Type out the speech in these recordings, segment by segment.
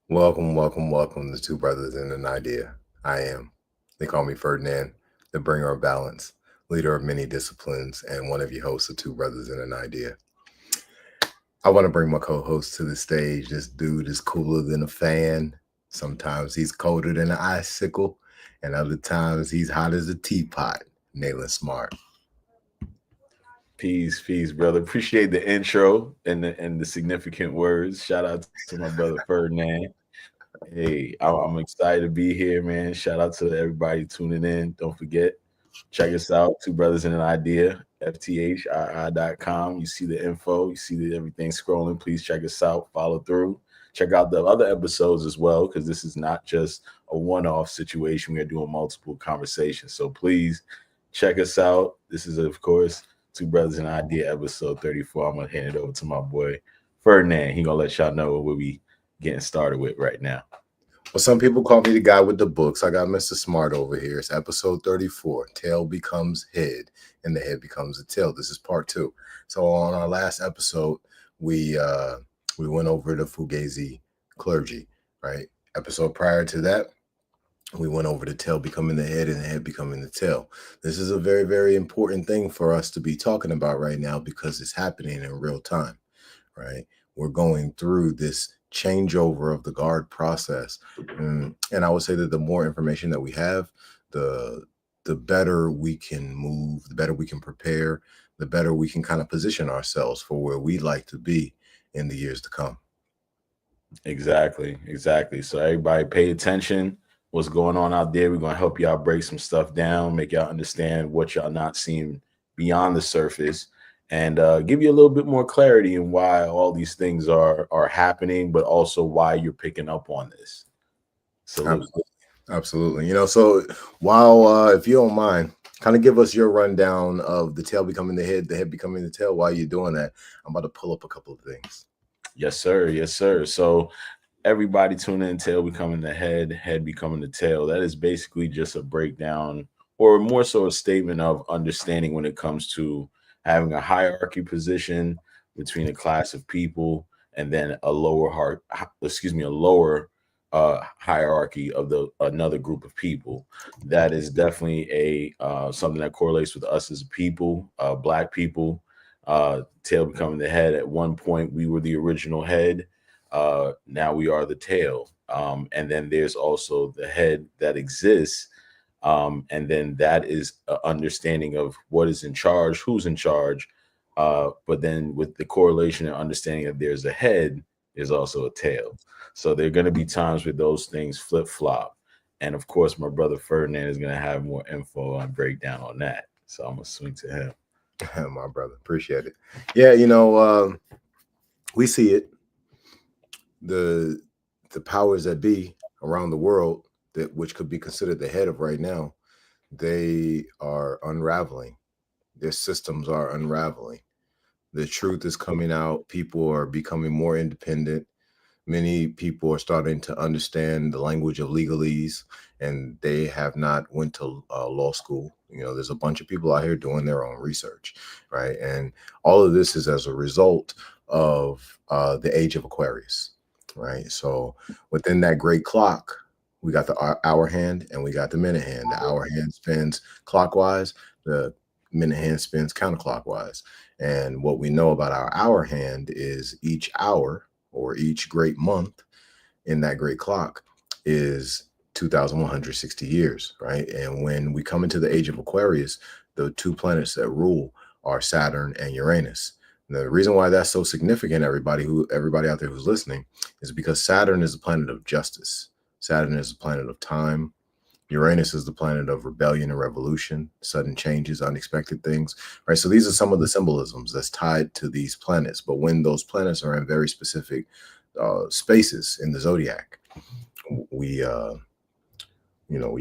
Welcome to Two Brothers and an Idea. They call me Ferdinand, the bringer of balance, leader of many disciplines, and one of your hosts of Two Brothers and an Idea. I want to bring my co-host to the stage. This dude is cooler than a fan. Sometimes he's colder than an icicle, and other times he's hot as a teapot. Nalan Smart. Peace, brother. Appreciate the intro and the significant words. Shout out to my brother Ferdinand. Hey, I'm excited to be here, man. Shout out to everybody tuning in. Don't forget, check us out, Two Brothers and an Idea, FTHII.com. You see the info, you see everything scrolling. Please check us out, follow through. Check out the other episodes as well, because this is not just a one-off situation. We are doing multiple conversations. So please check us out. This is, of course, Two Brothers and an Idea, episode 34. I'm going to hand it over to my boy, Ferdinand. He going to let y'all know what we getting started with right now. Well, some people call me the guy with the books. I got Mr. Smart over here. It's episode 34. Tail becomes head, and the head becomes a tail. This is part 2. So on our last episode, we went over the Fugazi clergy, right? Episode prior to that, we went over the tail becoming the head and the head becoming the tail. This is a very, very important thing for us to be talking about right now because it's happening in real time, right? We're going through this changeover of the guard process. And I would say that the more information that we have, the better we can move, the better we can prepare, the better we can kind of position ourselves for where we'd like to be in the years to come. Exactly. So everybody pay attention. What's going on out there? We're going to help y'all break some stuff down, make y'all understand what y'all not seeing beyond the surface, and give you a little bit more clarity in why all these things are happening, but also why you're picking up on this. So Absolutely. So while, if you don't mind, kind of give us your rundown of the tail becoming the head becoming the tail. While you're doing that, I'm about to pull up a couple of things. Yes, sir. So everybody tune in, tail becoming the head becoming the tail. That is basically just a breakdown, or more so a statement of understanding when it comes to having a hierarchy position between a class of people and then a lower hierarchy of another group of people. That is definitely a something that correlates with us as a people, Black people. Tail becoming the head. At one point, we were the original head. Now we are the tail. And then there's also the head that exists. And then that is an understanding of what is in charge, who's in charge. But then with the correlation and understanding that there's a head, there's also a tail. So there are going to be times where those things flip-flop. And of course, my brother Ferdinand is going to have more info and breakdown on that. So I'm going to swing to him. My brother, appreciate it. Yeah, we see it. The powers that be around the world, which could be considered the head of right now, they are unraveling. Their systems are unraveling. The truth is coming out. People are becoming more independent. Many people are starting to understand the language of legalese, and they have not went to law school. There's a bunch of people out here doing their own research, right? And all of this is as a result of the age of Aquarius, right? So within that great clock, we got the hour hand and we got the minute hand. The hour hand spins clockwise, the minute hand spins counterclockwise. And what we know about our hour hand is each hour or each great month in that great clock is 2,160 years, right? And when we come into the age of Aquarius, the two planets that rule are Saturn and Uranus. And the reason why that's so significant, everybody out there who's listening, is because Saturn is the planet of justice. Saturn is the planet of time. Uranus is the planet of rebellion and revolution, sudden changes, unexpected things, right? So these are some of the symbolisms that's tied to these planets. But when those planets are in very specific spaces in the zodiac, we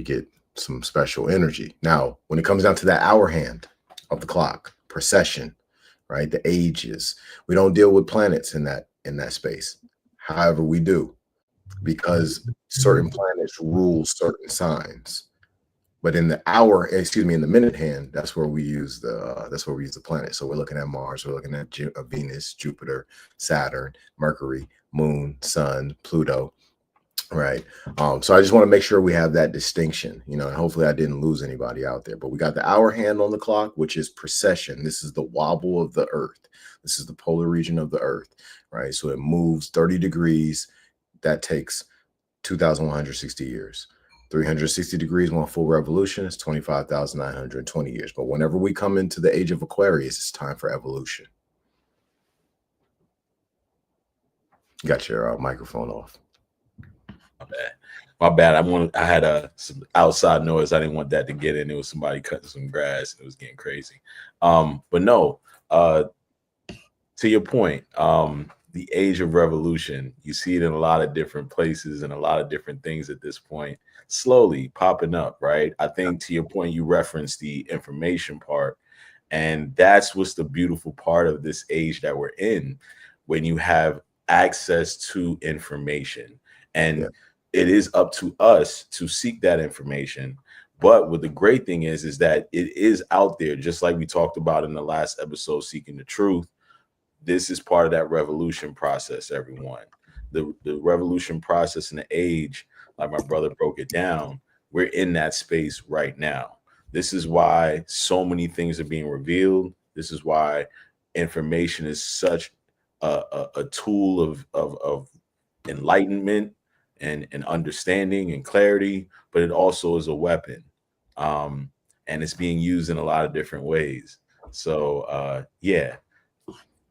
get some special energy. Now, when it comes down to that hour hand of the clock, precession, right? The ages, we don't deal with planets in that space. However, we do, because certain planets rule certain signs. But in the in the minute hand, that's where we use the planet. So we're looking at Mars, we're looking at Venus, Jupiter, Saturn, Mercury, Moon, Sun, Pluto, right? So I just want to make sure we have that distinction, and hopefully I didn't lose anybody out there. But we got the hour hand on the clock, which is precession. This is the wobble of the Earth. This is the polar region of the Earth, right? So it moves 30 degrees. That takes 2,160 years. 360 degrees, one full revolution is 25,920 years. But whenever we come into the age of Aquarius, it's time for evolution. You got your microphone off. My bad. I had some outside noise. I didn't want that to get in. It was somebody cutting some grass. And it was getting crazy. But no, to your point, the age of revolution, you see it in a lot of different places and a lot of different things at this point, slowly popping up, right? I think to your point, you referenced the information part, and that's what's the beautiful part of this age that we're in, when you have access to information. And it is up to us to seek that information. But what the great thing is that it is out there, just like we talked about in the last episode, seeking the truth. This is part of that revolution process, everyone. The revolution process in the age, like my brother broke it down, we're in that space right now. This is why so many things are being revealed. This is why information is such a tool of enlightenment and understanding and clarity, but it also is a weapon. And it's being used in a lot of different ways. So yeah.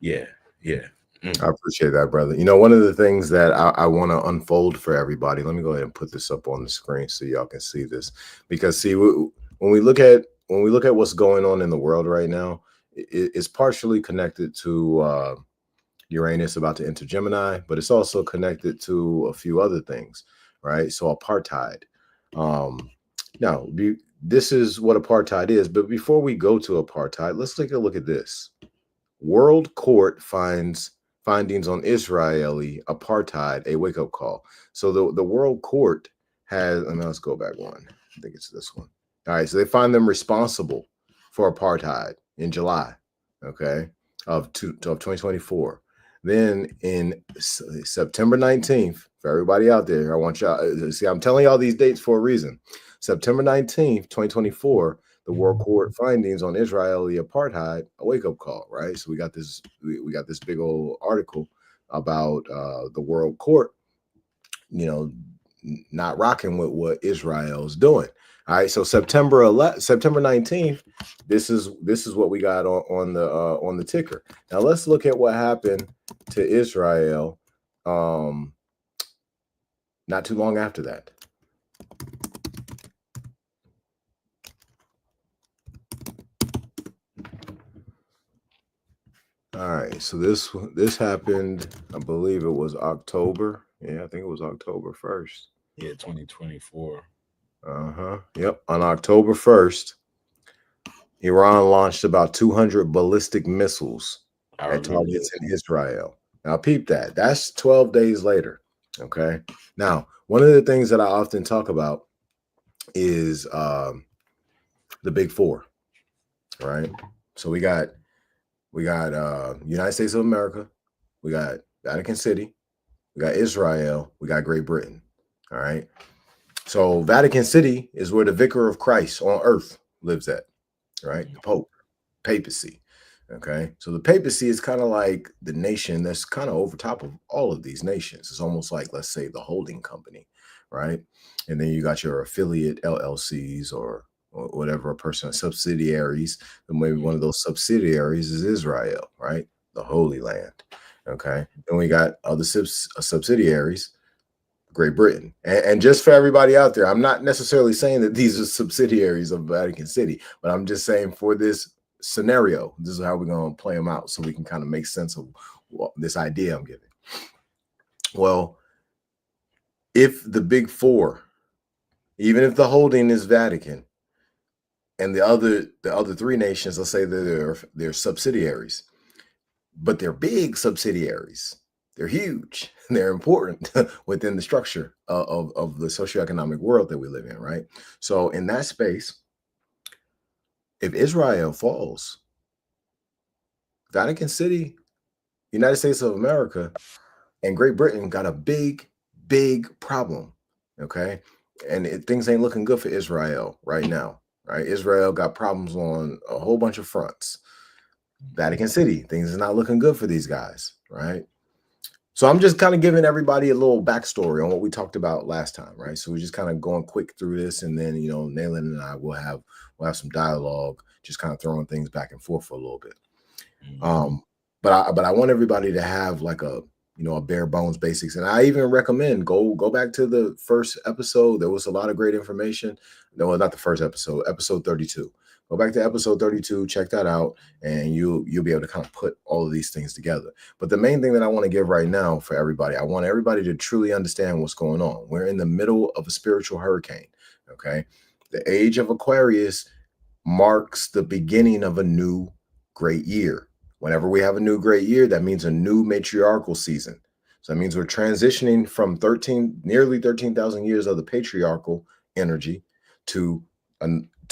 I appreciate that, brother. One of the things that I want to unfold for everybody, let me go ahead and put this up on the screen so y'all can see this. Because when we look at what's going on in the world right now, it's partially connected to Uranus about to enter Gemini, but it's also connected to a few other things, right? So apartheid. Now, this is what apartheid is. But before we go to apartheid, let's take a look at this. World Court findings on Israeli apartheid a wake-up call. So the World Court has, let's go back one. I think it's this one. All right, so they find them responsible for apartheid in July, okay, of 2024. Then in September 19th, for everybody out there, I want y'all, see, I'm telling y'all these dates for a reason. September 19th, 2024, the World Court findings on Israeli apartheid, a wake-up call, right? So we got this big old article about the World Court, not rocking with what Israel's doing. All right, so September 19th, this is what we got on the ticker. Now let's look at what happened to Israel not too long after that. All right, so this happened, I believe it was October. Yeah, I think it was October 1st. Yeah, 2024. Yep, on October 1st, Iran launched about 200 ballistic missiles I that remember targets this. in Israel. Now, peep that. That's 12 days later. Okay. Now, one of the things that I often talk about is the big four, right? So we got United States of America, we got Vatican City, we got Israel, we got Great Britain. All right. So Vatican City is where the vicar of Christ on earth lives at, right? The Pope, papacy. Okay. So the papacy is kind of like the nation that's kind of over top of all of these nations. It's almost like, let's say, the holding company, right? And then you got your affiliate LLCs or whatever a person, subsidiaries. And maybe one of those subsidiaries is Israel, right? The Holy Land. Okay. Then we got other subsidiaries, Great Britain. And just for everybody out there, I'm not necessarily saying that these are subsidiaries of Vatican City, but I'm just saying for this scenario, this is how we're going to play them out so we can kind of make sense of this idea I'm giving. Well, if the big four, even if the holding is Vatican, and the other three nations, let's say that they're subsidiaries, but they're big subsidiaries. They're huge. They're important within the structure of the socioeconomic world that we live in, right? So in that space, if Israel falls, Vatican City, United States of America, and Great Britain got a big problem. Okay. And things ain't looking good for Israel right now, right? Israel got problems on a whole bunch of fronts. Vatican City, things are not looking good for these guys, right? So I'm just kind of giving everybody a little backstory on what we talked about last time, right? So we're just kind of going quick through this, and then Nalan and I will have some dialogue, just kind of throwing things back and forth for a little bit. But I want everybody to have like a bare bones basics, and I even recommend go back to the first episode. There was a lot of great information. No, not the first episode, episode 32. Go back to episode 32, check that out, and you'll be able to kind of put all of these things together. But the main thing that I want to give right now for everybody, I want everybody to truly understand what's going on. We're in the middle of a spiritual hurricane. Okay, the age of Aquarius marks the beginning of a new great year. Whenever we have a new great year, that means a new matriarchal season. So that means we're transitioning from nearly 13,000 years of the patriarchal energy to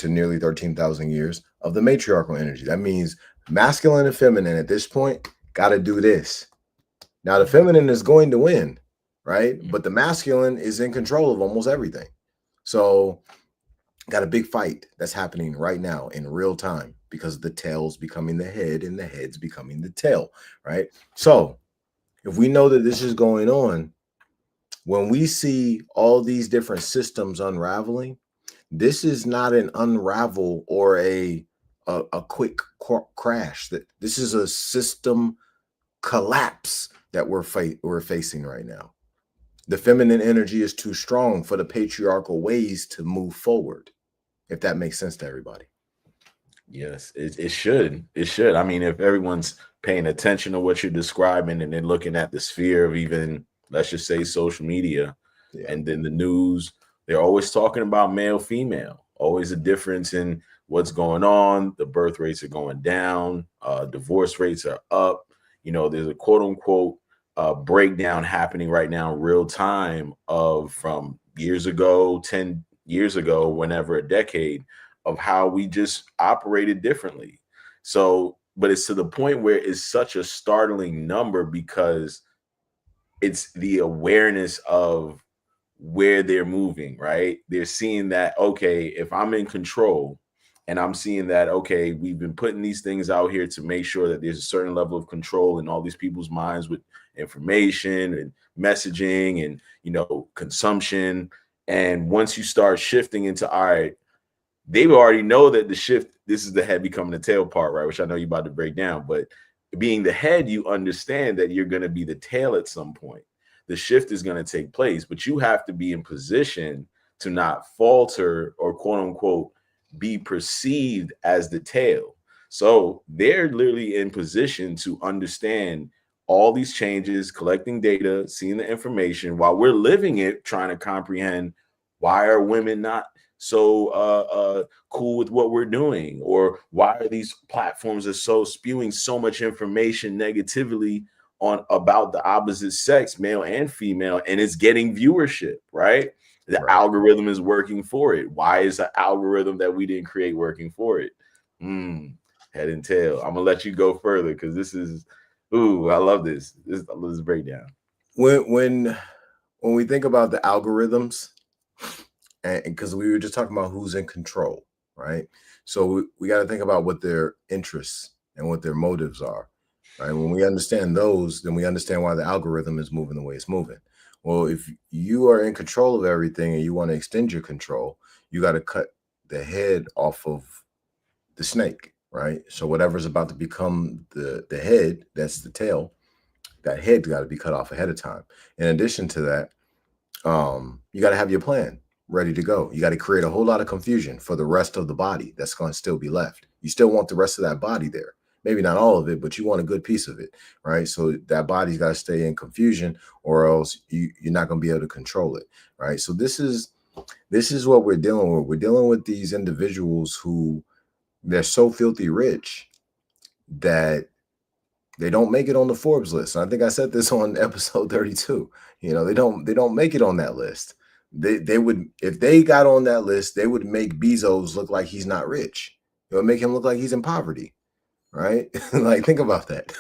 nearly 13,000 years of the matriarchal energy. That means masculine and feminine at this point got to do this. Now the feminine is going to win, right? But the masculine is in control of almost everything. So got a big fight that's happening right now in real time because the tail's becoming the head and the head's becoming the tail, right? So if we know that this is going on, when we see all these different systems unraveling, this is not an unravel or a quick crash. That this is a system collapse that we're facing right now. The feminine energy is too strong for the patriarchal ways to move forward. If that makes sense to everybody. Yes, it should. It should. I mean, if everyone's paying attention to what you're describing and then looking at the sphere of even, let's just say, social media, and then the news, they're always talking about male, female, always a difference in what's going on. The birth rates are going down, divorce rates are up. There's a quote unquote breakdown happening right now, real time, of from years ago, 10 years ago, whenever a decade, of how we just operated differently. So, but it's to the point where it's such a startling number because it's the awareness of where they're moving, right? They're seeing that, okay, if I'm in control and I'm seeing that, okay, we've been putting these things out here to make sure that there's a certain level of control in all these people's minds with information and messaging and, consumption. And once you start shifting into, all right, they already know that the shift, this is the head becoming the tail part, right? Which I know you're about to break down, but being the head, you understand that you're going to be the tail at some point. The shift is going to take place, but you have to be in position to not falter or quote unquote be perceived as the tail. So they're literally in position to understand all these changes, collecting data, seeing the information while we're living it, trying to comprehend why are women not cool with what we're doing? Or why are these platforms are so spewing so much information negatively on about the opposite sex, male and female, and it's getting viewership, right? The Right. algorithm is working for it. Why is the algorithm that we didn't create working for it? Head and tail. I'm gonna let you go further because this is, ooh, I love this. I love this breakdown. When we think about the algorithms, and because we were just talking about who's in control, right? So we got to think about what their interests and what their motives are, right? When we understand those, then we understand why the algorithm is moving the way it's moving. Well, if you are in control of everything and you want to extend your control, you got to cut the head off of the snake, right? So whatever's about to become the head, that's the tail. That head's got to be cut off ahead of time. In addition to that, you got to have your plan ready to go. You got to create a whole lot of confusion for the rest of the body that's going to still be left. You still want the rest of that body there. Maybe not all of it, but you want a good piece of it, right? So that body's got to stay in confusion, or else you're not going to be able to control it, right? So this is what we're dealing with. We're dealing with these individuals who they're so filthy rich that they don't make it on the Forbes list. And I think I said this on episode 32. You know, they don't make it on that list. They would, if they got on that list, they would make Bezos look like he's not rich. It would make him look like he's in poverty, right? Like, think about that.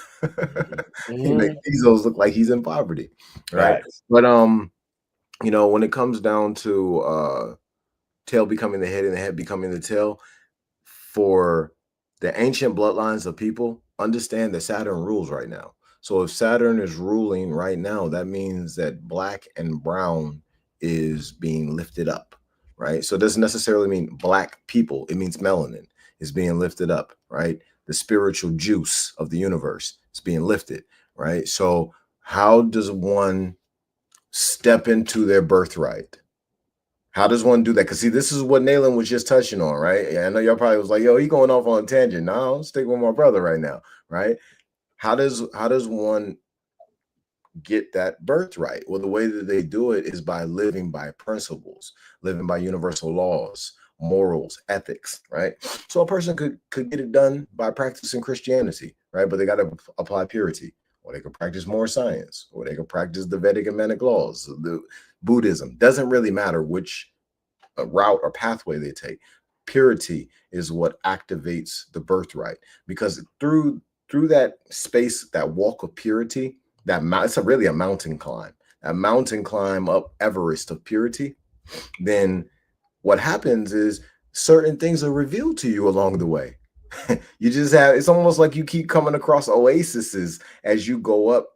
He make Bezos look like he's in poverty, right? Facts. But you know, when it comes down to tail becoming the head and the head becoming the tail, for the ancient bloodlines of people, understand that Saturn rules right now. So if Saturn is ruling right now, that means that black and brown is being lifted up, right? So it doesn't necessarily mean black people, it means melanin is being lifted up, right? The spiritual juice of the universe is being lifted, right? So how does one step into their birthright? How does one do that? Because see, this is what Nalan was just touching on, right? Yeah, I know y'all probably was like, "Yo, he going off on a tangent." No, I'm sticking with my brother right now, right? How does one get that birthright? Well, the way that they do it is by living by principles, living by universal laws, morals, ethics, right? So a person could get it done by practicing Christianity, right? But they got to apply purity, or they could practice more science, or they could practice the Vedic and Manic laws, the Buddhism. Doesn't really matter which route or pathway they take. Purity is what activates the birthright, because through that space, that walk of purity, it's really a mountain climb. A mountain climb up Everest of purity. Then what happens is certain things are revealed to you along the way. You just have, it's almost like you keep coming across oases as you go up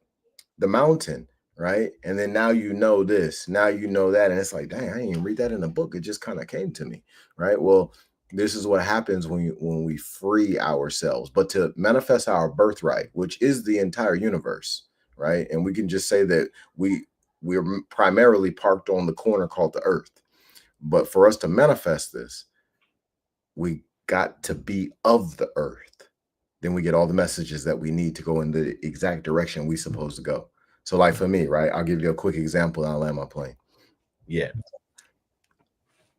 the mountain, right? And then now you know this, now you know that, and it's like, dang, I didn't even read that in a book. It just kind of came to me, right? Well, this is what happens when we free ourselves. But to manifest our birthright, which is the entire universe, right? And we can just say that we're primarily parked on the corner called the earth. But for us to manifest this, we got to be of the earth. Then we get all the messages that we need to go in the exact direction we're supposed to go. So, like for me, right? I'll give you a quick example and I'll land my plane. Yeah.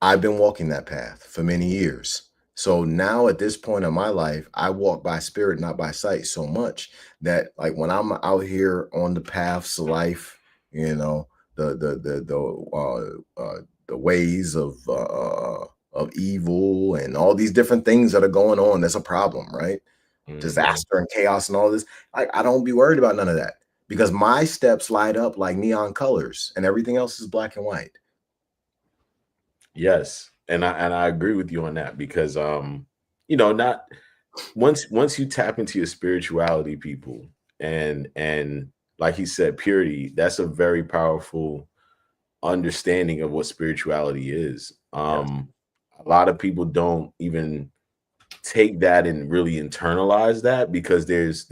I've been walking that path for many years. So now at this point in my life, I walk by spirit, not by sight, so much that like when I'm out here on the paths of life, you know, the ways of evil and all these different things that are going on, that's a problem, right? Disaster and chaos and all this. I don't be worried about none of that, because my steps light up like neon colors and everything else is black and white. Yes, and I agree with you on that because you know, not once you tap into your spirituality, people, and like he said, purity, that's a very powerful understanding of what spirituality is. Yes. A lot of people don't even take that and really internalize that because there's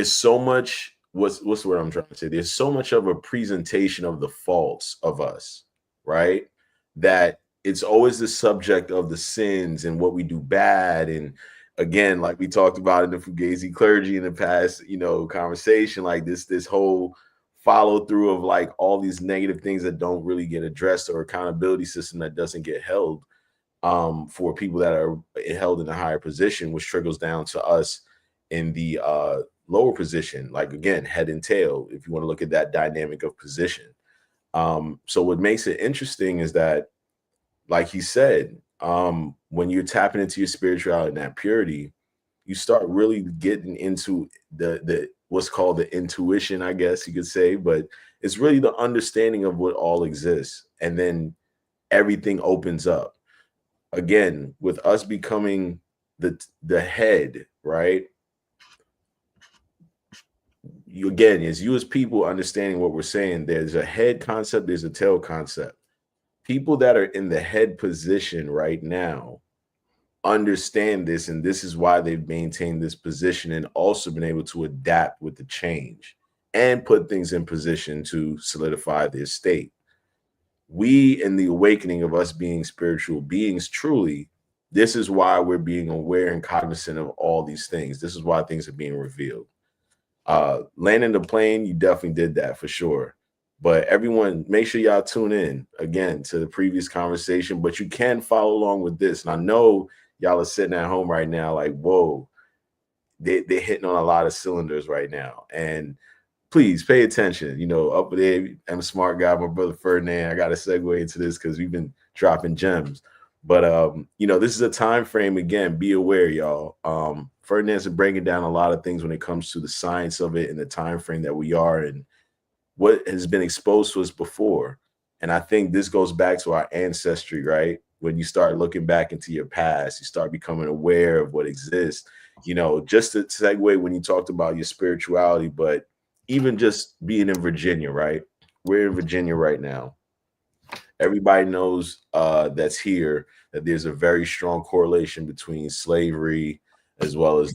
so much, what's the word I'm trying to say? There's so much of a presentation of the faults of us, right? That it's always the subject of the sins and what we do bad. And again, like we talked about in the Fugazi clergy in the past, you know, conversation, like this whole follow through of like all these negative things that don't really get addressed, or accountability system that doesn't get held for people that are held in a higher position, which trickles down to us in the lower position, like again, head and tail, if you want to look at that dynamic of position. So what makes it interesting is that, like he said, when you're tapping into your spirituality and that purity, you start really getting into the what's called the intuition, I guess you could say, but it's really the understanding of what all exists, and then everything opens up. Again, with us becoming the head, right? You again, as you as people understanding what we're saying, there's a head concept, there's a tail concept. People that are in the head position right now understand this, and this is why they've maintained this position and also been able to adapt with the change and put things in position to solidify their state. We, in the awakening of us being spiritual beings, truly, this is why we're being aware and cognizant of all these things. This is why things are being revealed. Landing the plane, you definitely did that for sure. But everyone, make sure y'all tune in again to the previous conversation. But you can follow along with this. And I know y'all are sitting at home right now, like, whoa, they're hitting on a lot of cylinders right now. And please pay attention. You know, up there, I'm a smart guy, my brother Ferdinand. I got to segue into this because we've been dropping gems. But you know, this is a time frame. Again, be aware, y'all. Ferdinand's breaking down a lot of things when it comes to the science of it and the time frame that we are and what has been exposed to us before. And I think this goes back to our ancestry, right? When you start looking back into your past, you start becoming aware of what exists. You know, just to segue when you talked about your spirituality, but even just being in Virginia, right? We're in Virginia right now. Everybody knows that's here that there's a very strong correlation between slavery as well as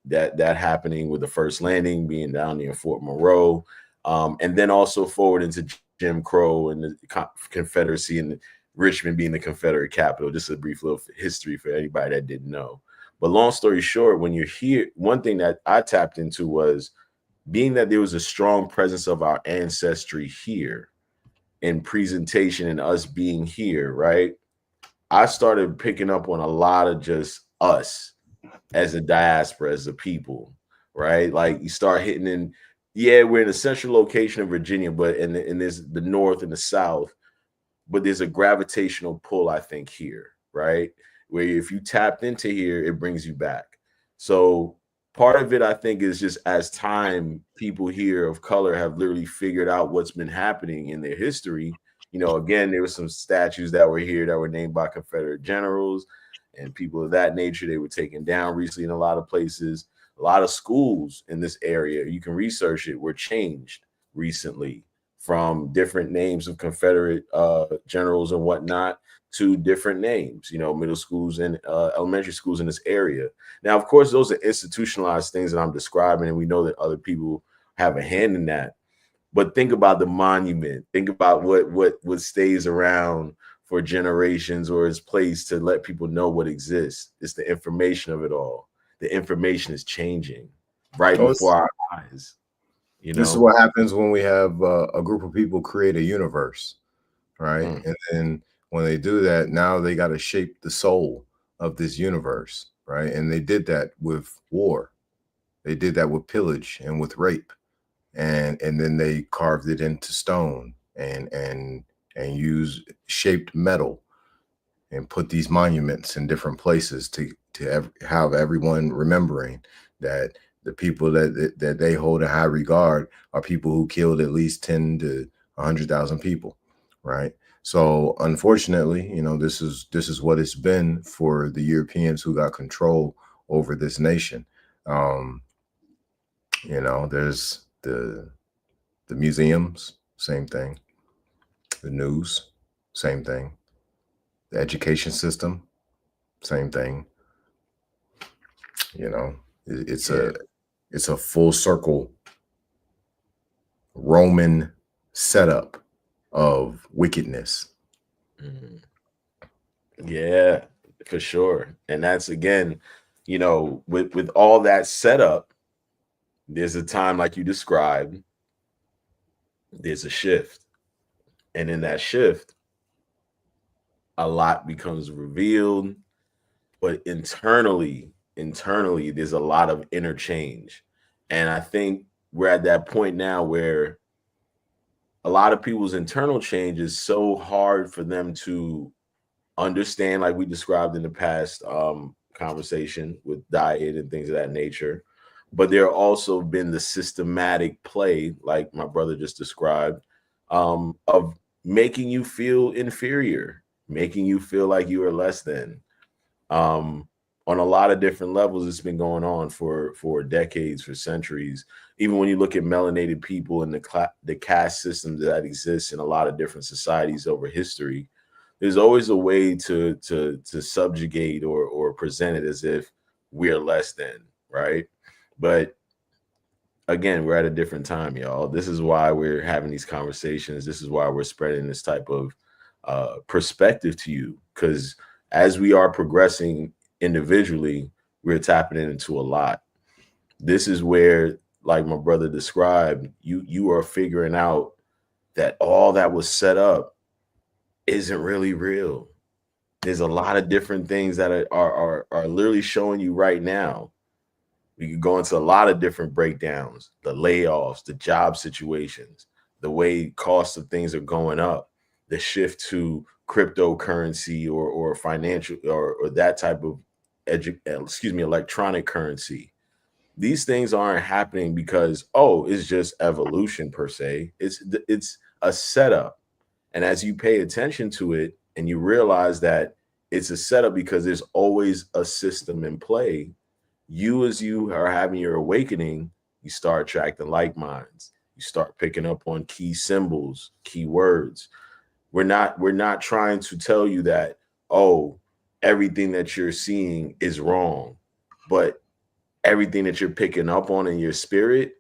that happening with the first landing being down near Fort Monroe, and then also forward into Jim Crow and the Confederacy and Richmond being the Confederate capital. Just a brief little history for anybody that didn't know. But long story short, when you're here, one thing that I tapped into was being that there was a strong presence of our ancestry here in presentation and us being here, right? I started picking up on a lot of just us as a diaspora, as a people, right? Like you start hitting in, yeah, we're in a central location of Virginia, but and there's the north and the south, but there's a gravitational pull, I think, here, right? Where if you tapped into here, it brings you back. So part of it, I think, is just as time, people here of color have literally figured out what's been happening in their history. You know, again, there were some statues that were here that were named by Confederate generals and people of that nature. They were taken down recently in a lot of places. A lot of schools in this area, you can research it, were changed recently from different names of Confederate generals and whatnot to different names, you know, middle schools and elementary schools in this area. Now, of course, those are institutionalized things that I'm describing, and we know that other people have a hand in that. But think about the monument. Think about what stays around for generations or is placed to let people know what exists. It's the information of it all. The information is changing right Oh, before our eyes. You this is know, what happens when we have a group of people create a universe, right? And then when they do that, now they got to shape the soul of this universe, right? And they did that with war. They did that with pillage and with rape, and then they carved it into stone and used shaped metal and put these monuments in different places to have everyone remembering that the people that they hold in high regard are people who killed at least 10 to 100,000 people, right? So unfortunately, you know, this is what it's been for the Europeans who got control over this nation. Um, you know, there's the museums, same thing. The news, same thing. The education system, same thing. You know, it's yeah. a full circle Roman setup of wickedness. Yeah, for sure. And that's again, you know, with all that setup, there's a time like you described there's a shift. And in that shift, a lot becomes revealed, but internally, there's a lot of interchange. And I think we're at that point now where a lot of people's internal change is so hard for them to understand, like we described in the past conversation with diet and things of that nature. But there also been the systematic play, like my brother just described, of making you feel inferior, making you feel like you are less than. Um, on a lot of different levels, it's been going on for decades, for centuries. Even when you look at melanated people and the caste system that exists in a lot of different societies over history, there's always a way to subjugate or present it as if we're less than, right? But again, we're at a different time, y'all. This is why we're having these conversations. This is why we're spreading this type of perspective to you, because as we are progressing individually, we're tapping into a lot. This is where, like my brother described, you are figuring out that all that was set up isn't really real. There's a lot of different things that are literally showing you right now. We could go into a lot of different breakdowns, the layoffs, the job situations, the way costs of things are going up, the shift to cryptocurrency or financial or that type of electronic currency. These things aren't happening because, oh, it's just evolution per se. It's a setup. And as you pay attention to it and you realize that it's a setup because there's always a system in play, you as you are having your awakening, you start attracting like minds. You start picking up on key symbols, key words. We're not trying to tell you that, oh, everything that you're seeing is wrong, but everything that you're picking up on in your spirit,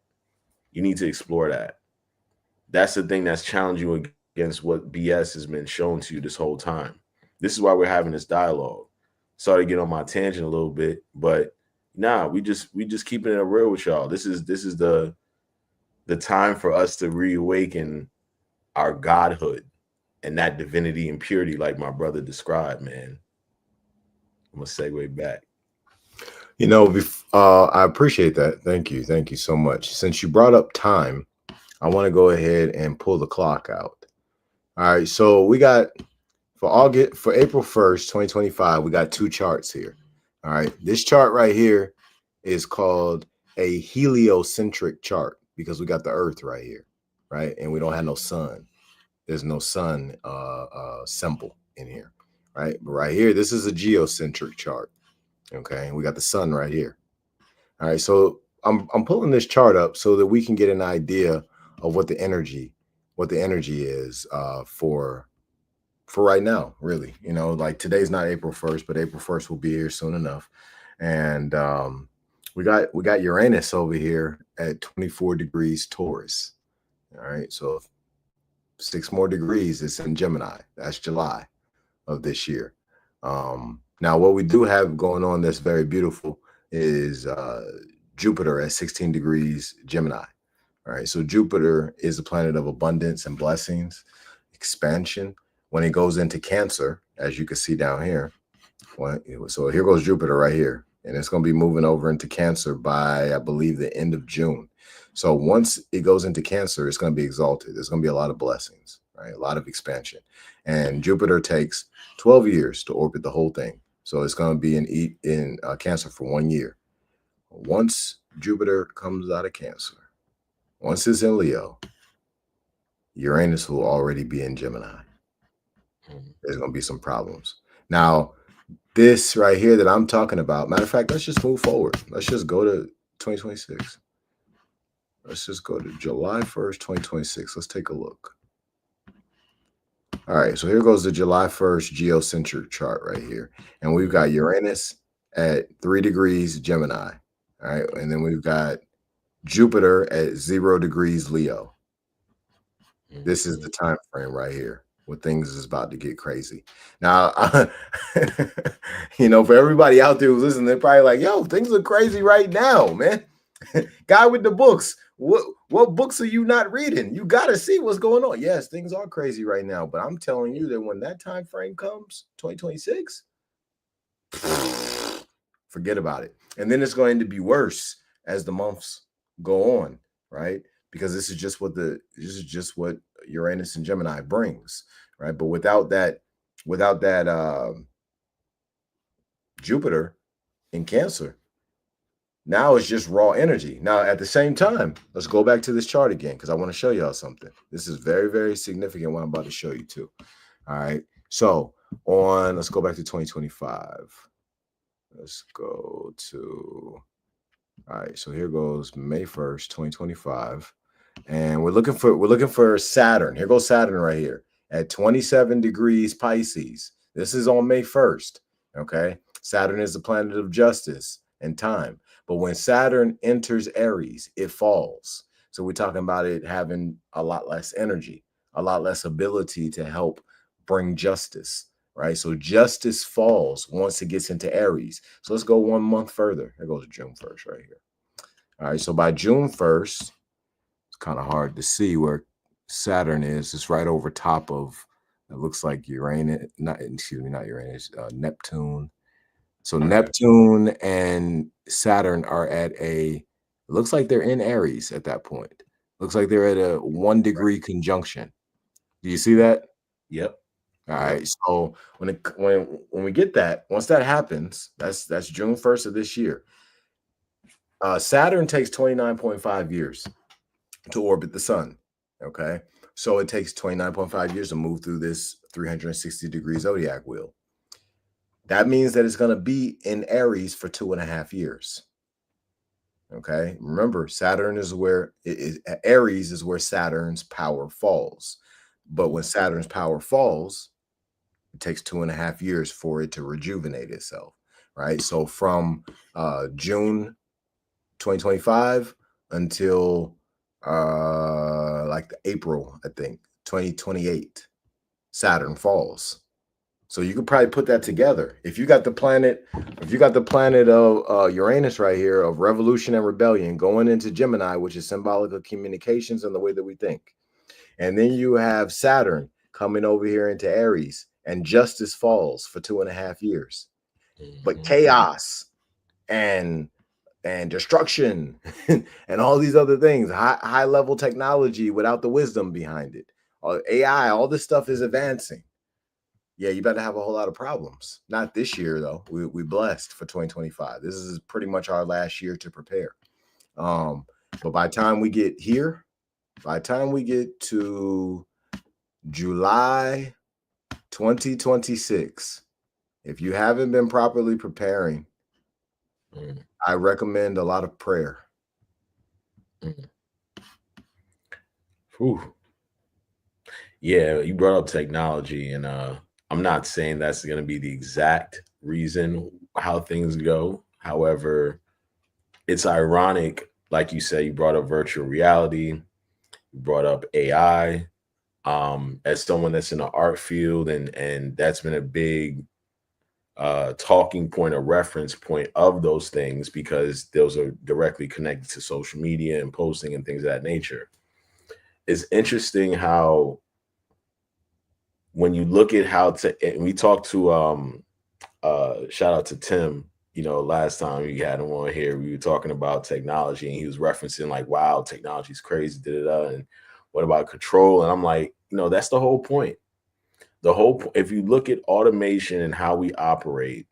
you need to explore that. That's the thing that's challenging you against what BS has been shown to you this whole time. This is why we're having this dialogue. Sorry to get on my tangent a little bit, but nah, we just keeping it real with y'all. This is the time for us to reawaken our godhood and that divinity and purity, like my brother described, man. I'm gonna segue back. I appreciate that. Thank you so much. Since you brought up time, I want to go ahead and pull the clock out. All right, so we got for April 1st, 2025, we got two charts here. All right, this chart right here is called a heliocentric chart because we got the Earth right here, right, and we don't have no sun. There's no sun symbol in here, right? But right here, this is a geocentric chart. Okay, and we got the sun right here. All right, so I'm pulling this chart up so that we can get an idea of what the energy is for right now, really. Like today's not April 1st, but April 1st will be here soon enough. And we got Uranus over here at 24 degrees Taurus. All right, so 6 more degrees, it's in Gemini. That's July of this year. Now, what we do have going on that's very beautiful is Jupiter at 16 degrees Gemini. All right, so Jupiter is a planet of abundance and blessings, expansion. When it goes into Cancer, as you can see down here, so here goes Jupiter right here, and it's going to be moving over into Cancer by, I believe, the end of June. So once it goes into Cancer, it's going to be exalted. There's going to be a lot of blessings, right? A lot of expansion. And Jupiter takes 12 years to orbit the whole thing. So it's going to be in Cancer for 1 year. Once Jupiter comes out of Cancer, once it's in Leo, Uranus will already be in Gemini. There's going to be some problems. Now, this right here that I'm talking about, matter of fact, let's just move forward. Let's just go to 2026. Let's just go to July 1st, 2026. Let's take a look. All right, so here goes the July 1st geocentric chart right here. And we've got Uranus at 3 degrees Gemini. All right, and then we've got Jupiter at 0 degrees Leo. This is the time frame right here where things is about to get crazy. Now, for everybody out there who's listening, they're probably like, yo, things look crazy right now, man. Guy with the books. What books are you not reading? You got to see what's going on. Yes, things are crazy right now, but I'm telling you that when that time frame comes, 2026, forget about it. And then it's going to be worse as the months go on, right? Because this is just what Uranus and Gemini brings, right? But without that Jupiter in Cancer, now it's just raw energy. Now, at the same time, let's go back to this chart again because I want to show y'all something. This is very, very significant what I'm about to show you too. All right. So let's go back to 2025. Let's go to, all right. So here goes May 1st, 2025. And we're looking for Saturn. Here goes Saturn right here at 27 degrees Pisces. This is on May 1st. Okay. Saturn is the planet of justice and time. But when Saturn enters Aries, it falls. So we're talking about it having a lot less energy, a lot less ability to help bring justice, right? So justice falls once it gets into Aries. So let's go 1 month further. Here goes June 1st right here. All right, so by June 1st, it's kind of hard to see where Saturn is. It's right over top of, it looks like Uranus, not Uranus, Neptune. So Neptune and Saturn are it looks like they're in Aries at that point. Looks like they're at a 1 degree conjunction. Do you see that? Yep. All right. So when we get that, once that happens, that's June 1st of this year. Saturn takes 29.5 years to orbit the sun. Okay. So it takes 29.5 years to move through this 360-degree zodiac wheel. That means that it's going to be in Aries for 2.5 years. Okay. Remember, Saturn is where Aries is where Saturn's power falls. But when Saturn's power falls, it takes 2.5 years for it to rejuvenate itself. Right. So from June 2025 until like April, I think, 2028, Saturn falls. So you could probably put that together. If you got the planet of Uranus right here of revolution and rebellion going into Gemini, which is symbolic of communications and the way that we think. And then you have Saturn coming over here into Aries and justice falls for 2.5 years. But chaos and destruction and all these other things, high level technology without the wisdom behind it. AI, all this stuff is advancing. Yeah, you better have a whole lot of problems. Not this year, though. We blessed for 2025. This is pretty much our last year to prepare. But by the time we get here, by the time we get to July 2026, if you haven't been properly preparing, I recommend a lot of prayer. Whew. Yeah, you brought up technology, and I'm not saying that's going to be the exact reason how things go. However, it's ironic, like you said, you brought up virtual reality, you brought up AI. As someone that's in the art field, and that's been a big talking point or reference point of those things because those are directly connected to social media and posting and things of that nature. It's interesting how when you look at how to, and we talked to shout out to Tim, last time we had him on here, we were talking about technology and he was referencing like, wow, technology is crazy, and what about control? And I'm like, that's the whole point. If you look at automation and how we operate,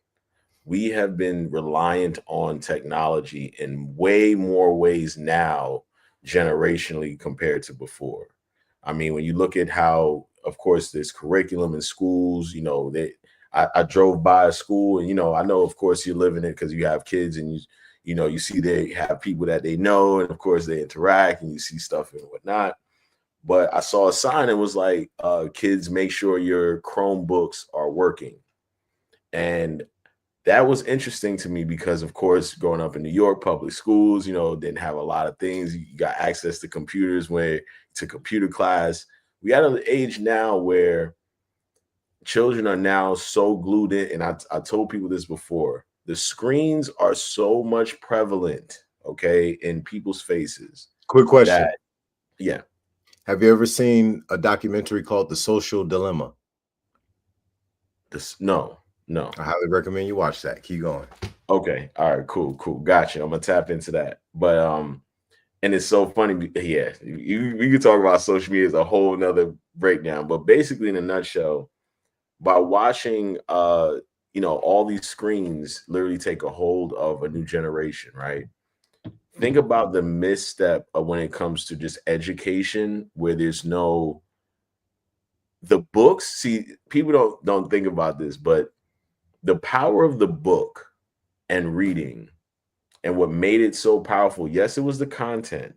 we have been reliant on technology in way more ways now, generationally compared to before. I mean, when you look at how, of course, there's curriculum in schools, I drove by a school and, I know, of course, you live in it because you have kids and you see they have people that they know. And of course they interact and you see stuff and whatnot. But I saw a sign that was like, kids, make sure your Chromebooks are working. And that was interesting to me because, of course, growing up in New York, public schools, didn't have a lot of things. You got access to computers to computer class. We at an age now where children are now so glued in. And I told people this before. The screens are so much prevalent, okay, in people's faces. Quick question. That, yeah. Have you ever seen a documentary called The Social Dilemma? No. I highly recommend you watch that. Keep going. Okay. All right. Cool. Cool. Gotcha. I'm gonna tap into that. But and it's so funny. Yeah, we could talk about social media as a whole nother breakdown. But basically, in a nutshell, by watching all these screens literally take a hold of a new generation, right? Think about the misstep of when it comes to just education, where there's no the books. See, people don't think about this, but the power of the book and reading, and what made it so powerful, yes, it was the content,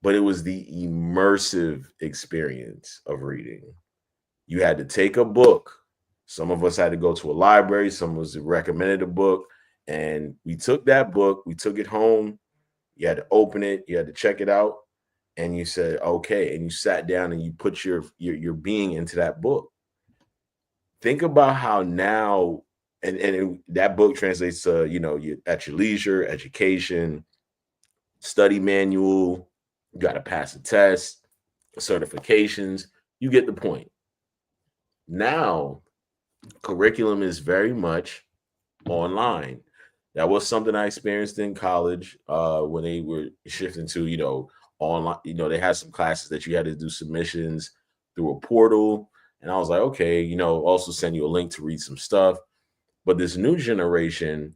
but it was the immersive experience of reading. You had to take a book. Some of us had to go to a library, some of us recommended a book, and we took that book, we took it home. You had to open it, you had to check it out, and you said, okay, and you sat down and you put your being into that book. Think about how now, that book translates to, you at your leisure, education, study manual, you got to pass a test, certifications. You get the point. Now, curriculum is very much online. That was something I experienced in college when they were shifting to, online. They had some classes that you had to do submissions through a portal. And I was like, okay, also send you a link to read some stuff. But this new generation,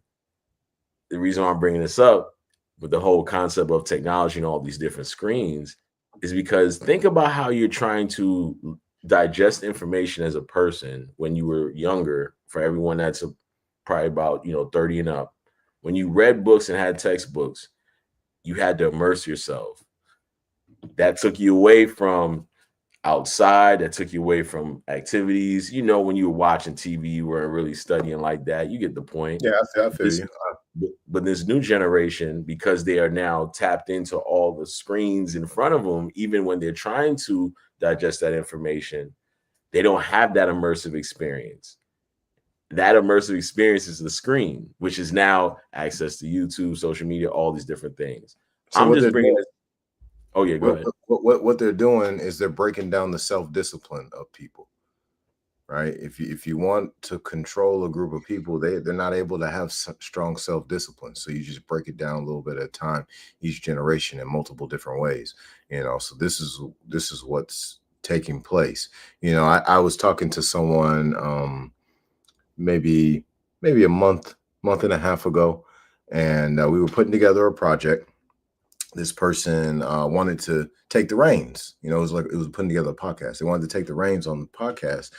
the reason why I'm bringing this up with the whole concept of technology and all these different screens is because think about how you're trying to digest information as a person when you were younger. For everyone that's probably about 30 and up, when you read books and had textbooks, you had to immerse yourself. That took you away from outside, that took you away from activities. When you were watching TV, you weren't really studying like that. You get the point. Yeah, I feel This you. but this new generation, because they are now tapped into all the screens in front of them, even when they're trying to digest that information, they don't have that immersive experience. That immersive experience is the screen, which is now access to YouTube, social media, all these different things. So I'm what just they're bringing doing, this. Oh yeah, go ahead. what they're doing is they're breaking down the self-discipline of people, right? If you want to control a group of people, they're not able to have strong self-discipline. So you just break it down a little bit at a time, each generation in multiple different ways. So this is what's taking place. I was talking to someone maybe a month and a half ago, and we were putting together a project. This person wanted to take the reins. It was like it was putting together a podcast. They wanted to take the reins on the podcast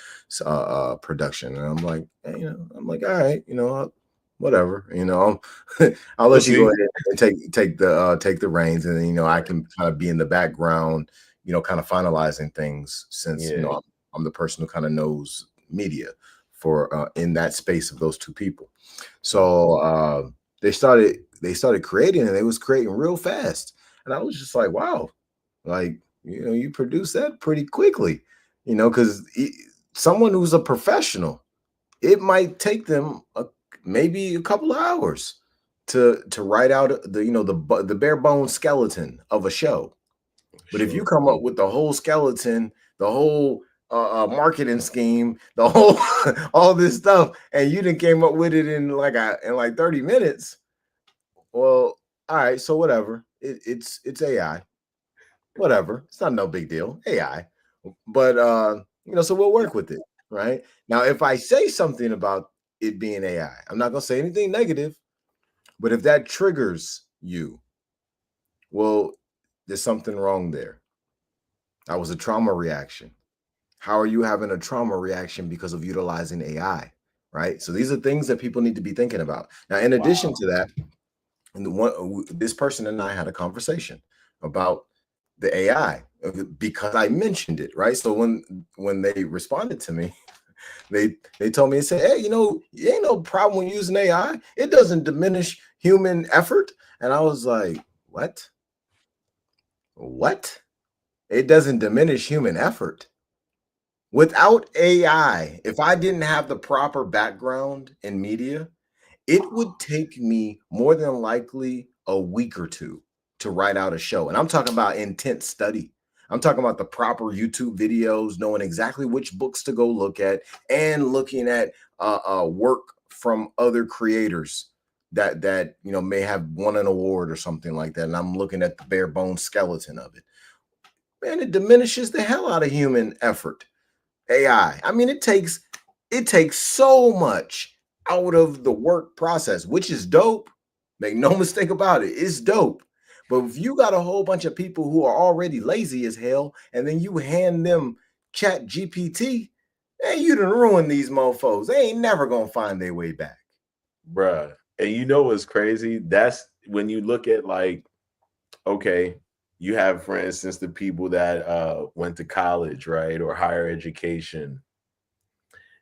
production, and I'm like, hey, all right, whatever, I'll We'll let you go see. ahead and take the reins, and then I can kind of be in the background, kind of finalizing things, since Yeah. I'm the person who kind of knows media for in that space of those two people. So they started creating, and they was creating real fast. And I was just like, wow, like, you produce that pretty quickly, because someone who's a professional, it might take them maybe a couple of hours to write out the bare bones skeleton of a show. But if you Sure. come up with the whole skeleton, the whole marketing scheme, the whole all this stuff, and you didn't came up with it in like 30 minutes, well, all right, so whatever. It's AI. Whatever. It's not no big deal. AI. But so we'll work with it, right? Now, if I say something about it being AI, I'm not gonna say anything negative, but if that triggers you, well, there's something wrong there. That was a trauma reaction. How are you having a trauma reaction because of utilizing AI? Right. So these are things that people need to be thinking about. Now, in addition Wow. to that, this person and I had a conversation about the AI because I mentioned it, right? So when they responded to me, they told me and said, "Hey, ain't no problem using AI. It doesn't diminish human effort." And I was like, "What? What? It doesn't diminish human effort?" Without AI, if I didn't have the proper background in media, it would take me more than likely a week or two to write out a show. And I'm talking about intense study. I'm talking about the proper YouTube videos, knowing exactly which books to go look at, and looking at work from other creators that may have won an award or something like that. And I'm looking at the bare bones skeleton of it. Man, it diminishes the hell out of human effort. AI. I mean, it takes so much out of the work process, which is dope. Make no mistake about it, it's dope. But if you got a whole bunch of people who are already lazy as hell, and then you hand them Chat GPT, hey, you done ruin these mofos. They ain't never gonna find their way back. Bruh. And you know what's crazy? That's when you look at, like, okay, you have, for instance, the people that went to college, right, or higher education.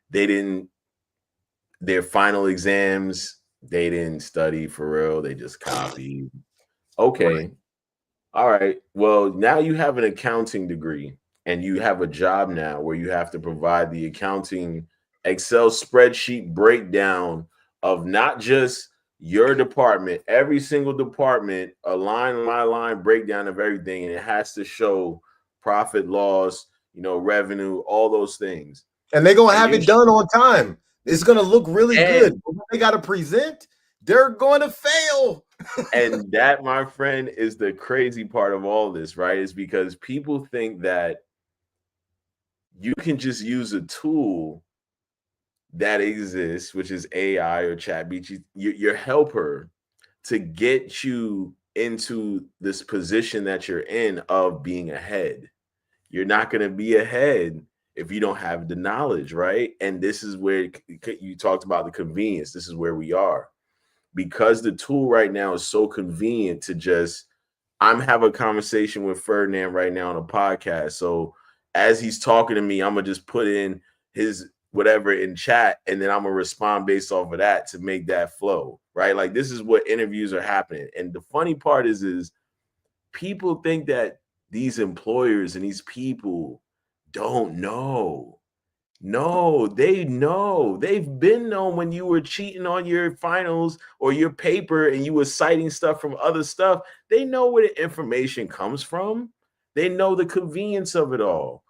They didn't, their final exams, they didn't study for real. They just copied. Okay. Right. All right. Well, now you have an accounting degree and you have a job now where you have to provide the accounting Excel spreadsheet breakdown of not just your department, every single department, a line by line breakdown of everything. And it has to show profit, loss, revenue, all those things. And they're gonna And have you it done on time. It's gonna look really good. and But when they gotta present, they're going to fail. and that, my friend, is the crazy part of all this, right? Is because people think that you can just use a tool that exists, which is AI or ChatGPT, your helper, to get you into this position that you're in of being ahead. You're not going to be ahead if you don't have the knowledge, right? And this is where you talked about the convenience. This is where we are, because the tool right now is so convenient to just, I'm having a conversation with Ferdinand right now on a podcast. So as he's talking to me, I'm gonna just put in his whatever in chat, and then I'm gonna respond based off of that to make that flow, right? Like, this is what interviews are happening. And the funny part is people think that these employers and these people don't know. No, they know. They've been known when you were cheating on your finals or your paper and you were citing stuff from other stuff. They know where the information comes from. They know the convenience of it all.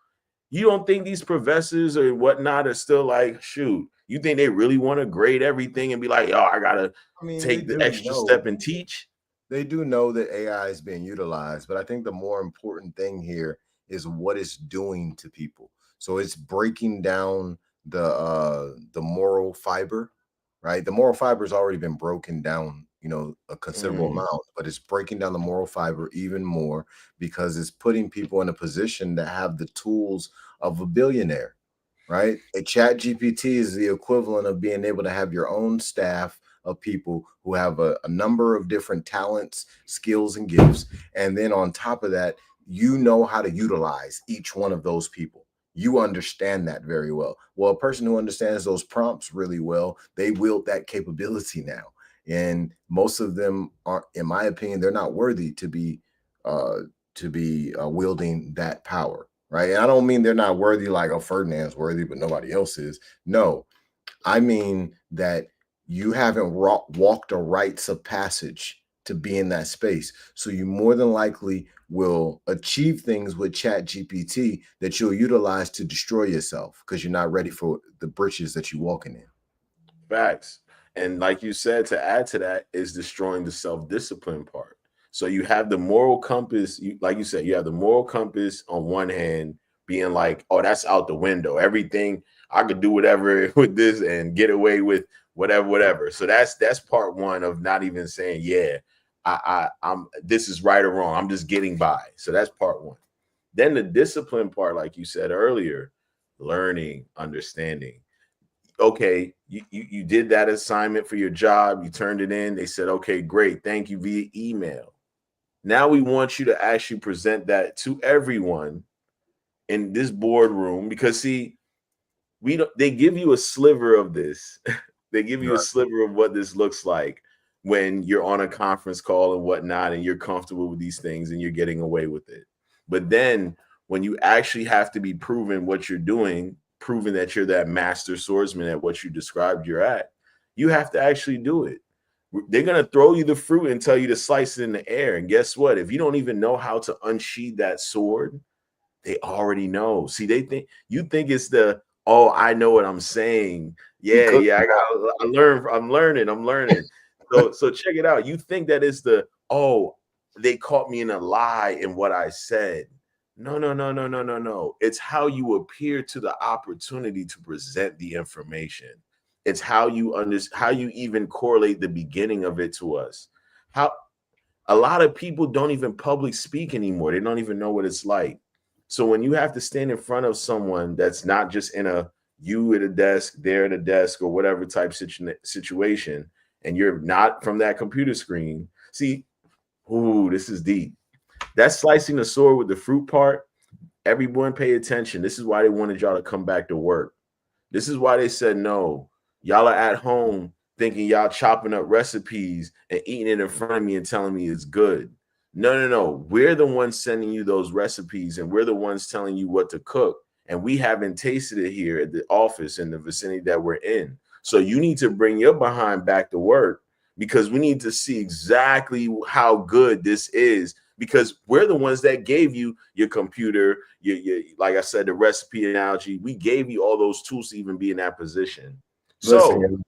You don't think these professors or whatnot are still like, shoot, you think they really want to grade everything and be like, yo, I got to I mean, they take the do extra know. step and teach? They do know that AI is being utilized, but I think the more important thing here is what it's doing to people. So it's breaking down the moral fiber, right? The moral fiber has already been broken down, a considerable Mm, amount, but it's breaking down the moral fiber even more because it's putting people in a position to have the tools of a billionaire, right? A chat GPT is the equivalent of being able to have your own staff of people who have a number of different talents, skills, and gifts. And then on top of that, you know how to utilize each one of those people. You understand that very well. Well, a person who understands those prompts really well, they wield that capability now. And most of them are, in my opinion, they're not worthy to be wielding that power, right? And I don't mean they're not worthy like, oh, Ferdinand's worthy, but nobody else is. No, I mean that you haven't walked a rites of passage to be in that space. So you more than likely will achieve things with Chat GPT that you'll utilize to destroy yourself because you're not ready for the britches that you're walking in. facts. And like you said, to add to that is destroying the self-discipline part. So you have the moral compass, like you said, you have the moral compass on one hand being like, oh, that's out the window. Everything, I could do whatever with this and get away with whatever. So that's part one of not even saying, yeah, I'm this is right or wrong. I'm just getting by. So that's part one. Then the discipline part, like you said earlier, learning, understanding. Okay, you did that assignment for your job, you turned it in, they said, okay, great, thank you, via email. Now we want you to actually present that to everyone in this boardroom, because see, we don't, they give you a sliver of this. They give you a Right. sliver of what this looks like when you're on a conference call and whatnot, and you're comfortable with these things and you're getting away with it. But then when you actually have to be proven what you're doing, proving that you're that master swordsman at what you described you're at, you have to actually do it. They're going to throw you the fruit and tell you to slice it in the air. And guess what? If you don't even know how to unsheathe that sword, they already know. See, they think you think it's the, oh, I know what I'm saying. Yeah, yeah, I'm learning. So check it out. You think that it's the, oh, they caught me in a lie in what I said. No, no, no, no, no, no, no. It's how you appear to the opportunity to present the information. It's how you how you even correlate the beginning of it to us. How a lot of people don't even public speak anymore. They don't even know what it's like. So when you have to stand in front of someone that's not just in a you at a desk, there at a desk, or whatever type situation, and you're not from that computer screen, see, ooh, this is deep. That's slicing the sword with the fruit part. Everyone pay attention. This is why they wanted y'all to come back to work. This is why they said no. Y'all are at home thinking y'all chopping up recipes and eating it in front of me and telling me it's good. No, no, no. We're the ones sending you those recipes and we're the ones telling you what to cook. And we haven't tasted it here at the office in the vicinity that we're in. So you need to bring your behind back to work because we need to see exactly how good this is because we're the ones that gave you your computer, your like I said, the recipe analogy. We gave you all those tools to even be in that position. So,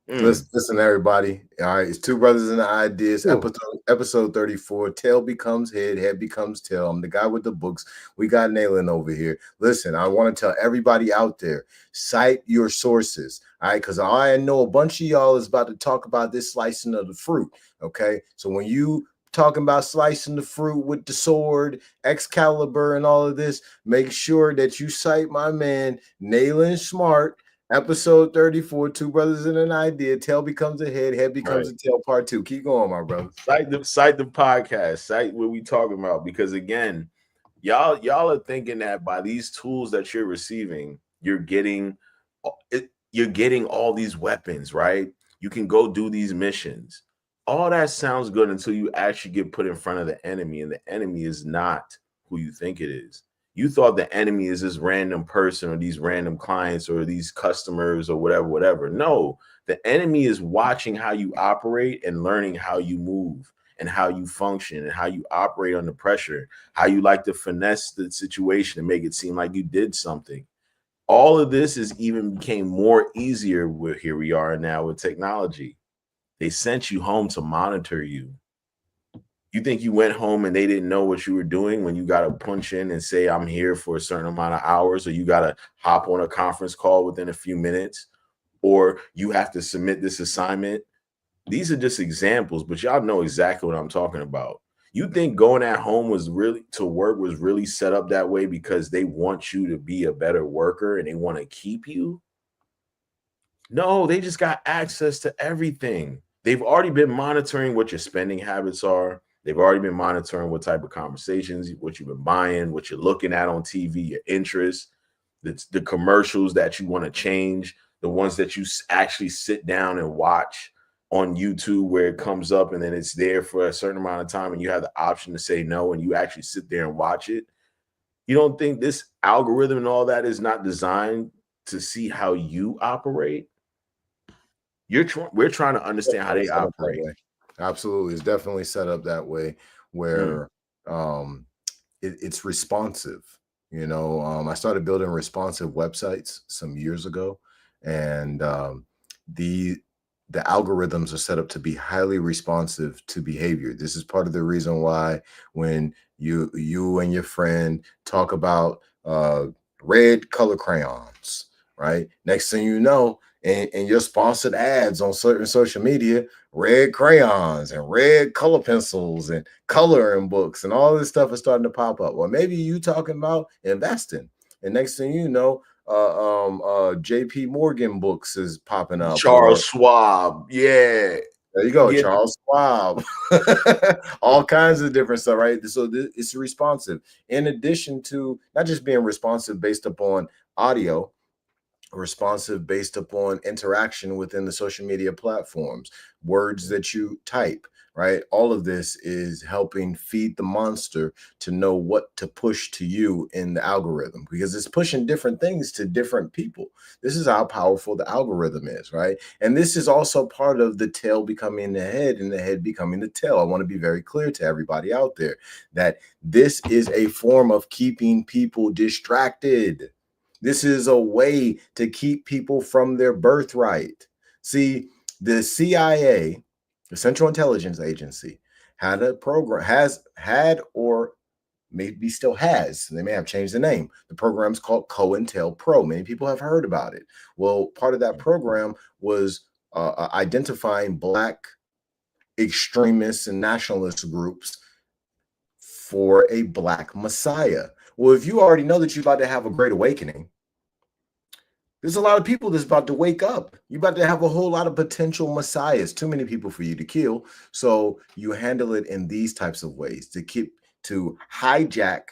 listen, everybody. All right, it's Two Brothers and Ideas, episode 34. Tail becomes head, head becomes tail. I'm the guy with the books. We got Nalan over here. Listen, I want to tell everybody out there, cite your sources. All right, because I know a bunch of y'all is about to talk about this slicing of the fruit. Okay, so when you talking about slicing the fruit with the sword, Excalibur, and all of this, make sure that you cite my man Nalan Smart. Episode 34, Two Brothers and an Idea. Tail becomes a head, head becomes a tail, part 2. Keep going, my brother. Cite the podcast, cite what we talking about. Because again, y'all are thinking that by these tools that you're receiving, you're getting all these weapons, right? You can go do these missions. All that sounds good until you actually get put in front of the enemy, and the enemy is not who you think it is. You thought the enemy is this random person or these random clients or these customers or whatever. No, the enemy is watching how you operate and learning how you move and how you function and how you operate under pressure, how you like to finesse the situation and make it seem like you did something. All of this is even became more easier with here we are now with technology. They sent you home to monitor you. You think you went home and they didn't know what you were doing when you got to punch in and say, I'm here for a certain amount of hours, or you got to hop on a conference call within a few minutes, or you have to submit this assignment. These are just examples, but y'all know exactly what I'm talking about. You think going at home was really set up that way because they want you to be a better worker and they want to keep you? No, they just got access to everything. They've already been monitoring what your spending habits are. They've already been monitoring what type of conversations, what you've been buying, what you're looking at on TV, your interests, the commercials that you want to change, the ones that you actually sit down and watch on YouTube where it comes up and then it's there for a certain amount of time and you have the option to say no and you actually sit there and watch it. You don't think this algorithm and all that is not designed to see how you operate? We're trying to understand how they operate. Absolutely. It's definitely set up that way where it's responsive. You know, I started building responsive websites some years ago, and the algorithms are set up to be highly responsive to behavior. This is part of the reason why when you and your friend talk about red color crayons, right? Next thing you know, and your sponsored ads on certain social media, red crayons and red color pencils and coloring books and all this stuff is starting to pop up. Well, maybe you talking about investing, and next thing you know, JP Morgan books is popping up. Charles Schwab, yeah. There you go, Charles Schwab. All kinds of different stuff, right? So it's responsive. In addition to not just being responsive based upon audio, responsive based upon interaction within the social media platforms, words that you type, right? All of this is helping feed the monster to know what to push to you in the algorithm, because it's pushing different things to different people. This is how powerful the algorithm is, right? And this is also part of the tail becoming the head and the head becoming the tail. I want to be very clear to everybody out there that this is a form of keeping people distracted. This is a way to keep people from their birthright. See, the CIA, the Central Intelligence Agency, had a program, has had, or maybe still has, they may have changed the name. The program's called COINTELPRO. Many people have heard about it. Well, part of that program was identifying Black extremists and nationalist groups for a Black Messiah. Well, if you already know that you're about to have a great awakening, there's a lot of people that's about to wake up. You're about to have a whole lot of potential messiahs, too many people for you to kill. So you handle it in these types of ways to hijack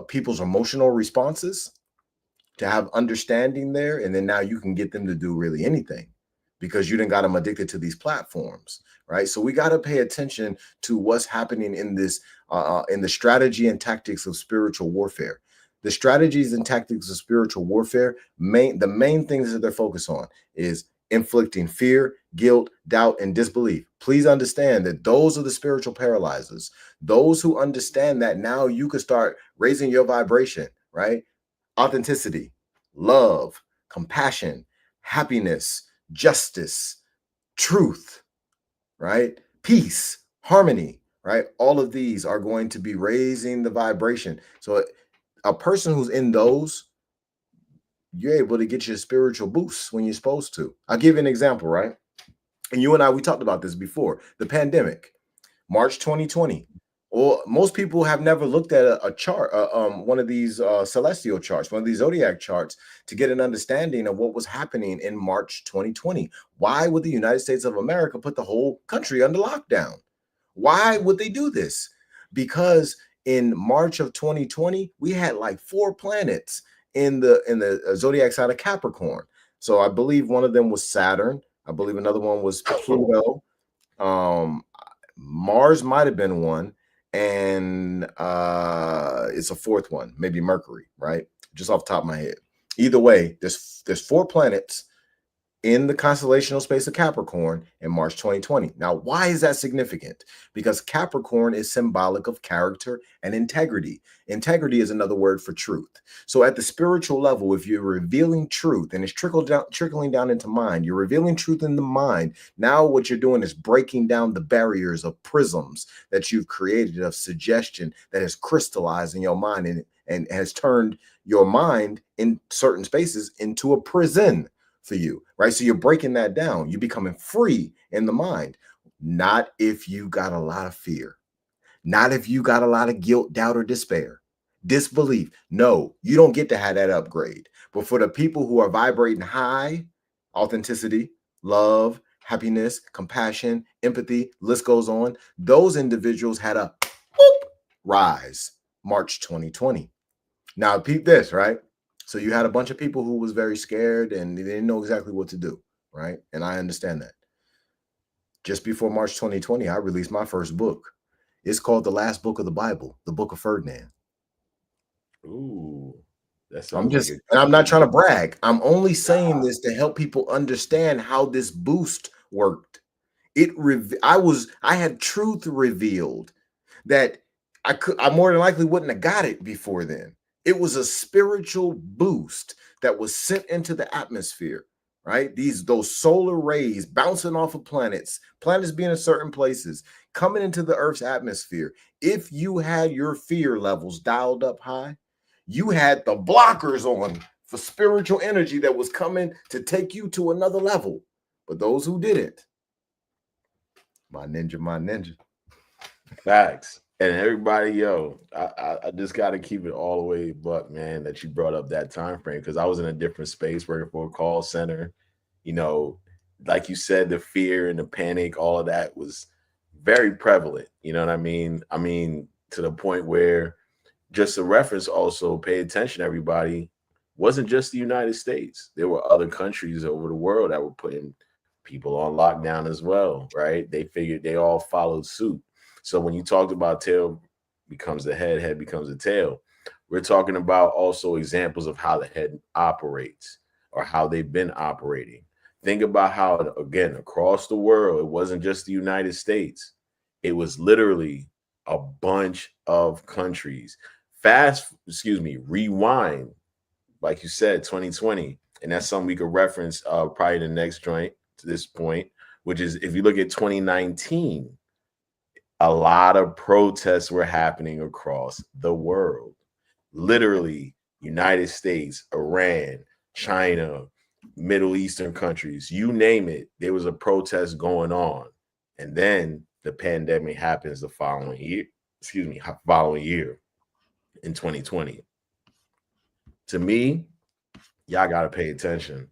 people's emotional responses, to have understanding there, and then now you can get them to do really anything because you didn't got them addicted to these platforms, right? So we got to pay attention to what's happening in this in the strategy and tactics of spiritual warfare. The strategies and tactics of spiritual warfare, the main things that they're focused on is inflicting fear, guilt, doubt, and disbelief. Please understand that those are the spiritual paralyzers. Those who understand that, now you can start raising your vibration, right? Authenticity, love, compassion, happiness, justice, truth, right? Peace, harmony, right? All of these are going to be raising the vibration. So a person who's in those, you're able to get your spiritual boosts when you're supposed to. I'll give you an example, right? And you and I, we talked about this before. The pandemic, March 2020. Well, most people have never looked at a chart, one of these celestial charts, one of these zodiac charts, to get an understanding of what was happening in March 2020. Why would the United States of America put the whole country under lockdown? Why would they do this? Because in March of 2020, we had like 4 planets in the zodiac sign of Capricorn. So I believe one of them was Saturn. I believe another one was Pluto. Mars might have been one, and it's a 4th one, maybe Mercury, right? Just off the top of my head. Either way, there's 4 planets in the constellational space of Capricorn in March 2020. Now, why is that significant? Because Capricorn is symbolic of character and integrity. Integrity is another word for truth. So at the spiritual level, if you're revealing truth and it's trickling down into mind, you're revealing truth in the mind. Now what you're doing is breaking down the barriers of prisms that you've created of suggestion that has crystallized in your mind and has turned your mind in certain spaces into a prison for you, right? So you're breaking that down. You're becoming free in the mind. Not if you got a lot of fear, not if you got a lot of guilt, doubt, or despair, disbelief. No, you don't get to have that upgrade. But for the people who are vibrating high, authenticity, love, happiness, compassion, empathy, list goes on, those individuals had a rise March 2020. Now, peep this, right? So you had a bunch of people who was very scared and they didn't know exactly what to do, right? And I understand that. Just before March 2020, I released my first book. It's called The Last Book of the Bible, the Book of Ferdinand. Ooh, that I'm sounds just, like and I'm not trying to brag. I'm only saying this to help people understand how this boost worked. I had truth revealed that I more than likely wouldn't have got it before then. It was a spiritual boost that was sent into the atmosphere, right? Those solar rays bouncing off of planets being in certain places, coming into the Earth's atmosphere. If you had your fear levels dialed up high, you had the blockers on for spiritual energy that was coming to take you to another level. But those who didn't, my ninja. facts. And everybody, yo, I just got to keep it all the way buck, man, that you brought up that time frame, because I was in a different space working for a call center. You know, like you said, the fear and the panic, all of that was very prevalent. You know what I mean? I mean, to the point where, just a reference, also pay attention, everybody, wasn't just the United States. There were other countries over the world that were putting people on lockdown as well, right? They figured they all followed suit. So when you talked about tail becomes the head, head becomes the tail, we're talking about also examples of how the head operates or how they've been operating. Think about how, again, across the world, it wasn't just the United States. It was literally a bunch of countries. Rewind, like you said, 2020. And that's something we could reference probably the next joint to this point, which is if you look at 2019, a lot of protests were happening across the world. Literally, United States, Iran, China, Middle Eastern countries, you name it, there was a protest going on. And then the pandemic happens the following year in 2020. To me, y'all got to pay attention.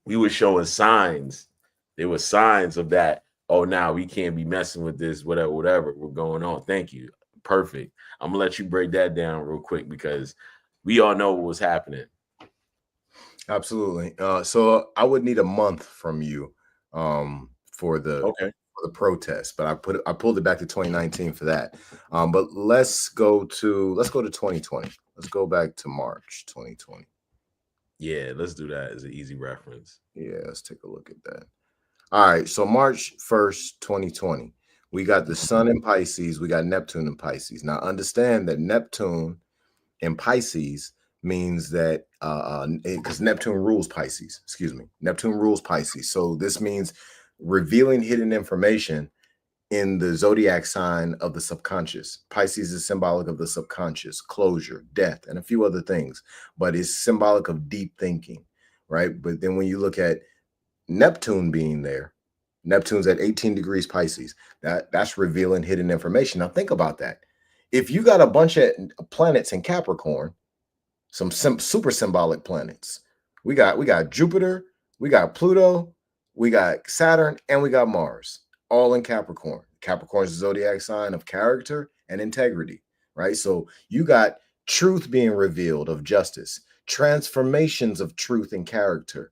We were showing signs. There were signs of that. Oh, now we can't be messing with this, whatever we're going on. Thank you. Perfect. I'm gonna let you break that down real quick because we all know what was happening. Absolutely. So I would need a month from you for the protest, but I pulled it back to 2019 for that. But let's go to 2020. Let's go back to March 2020. Yeah, let's do that as an easy reference. Yeah, let's take a look at that. All right, so March 1st, 2020. We got the sun in Pisces, we got Neptune in Pisces. Now understand that Neptune in Pisces means that because Neptune rules Pisces, Neptune rules Pisces. So this means revealing hidden information in the zodiac sign of the subconscious. Pisces is symbolic of the subconscious, closure, death, and a few other things, but it's symbolic of deep thinking, right? But then when you look at Neptune being there, Neptune's at 18 degrees Pisces. That's revealing hidden information. Now think about that. If you got a bunch of planets in Capricorn, some super symbolic planets, we got Jupiter, we got Pluto, we got Saturn, and we got Mars, all in Capricorn. Capricorn's the zodiac sign of character and integrity, right? So you got truth being revealed of justice, transformations of truth and character.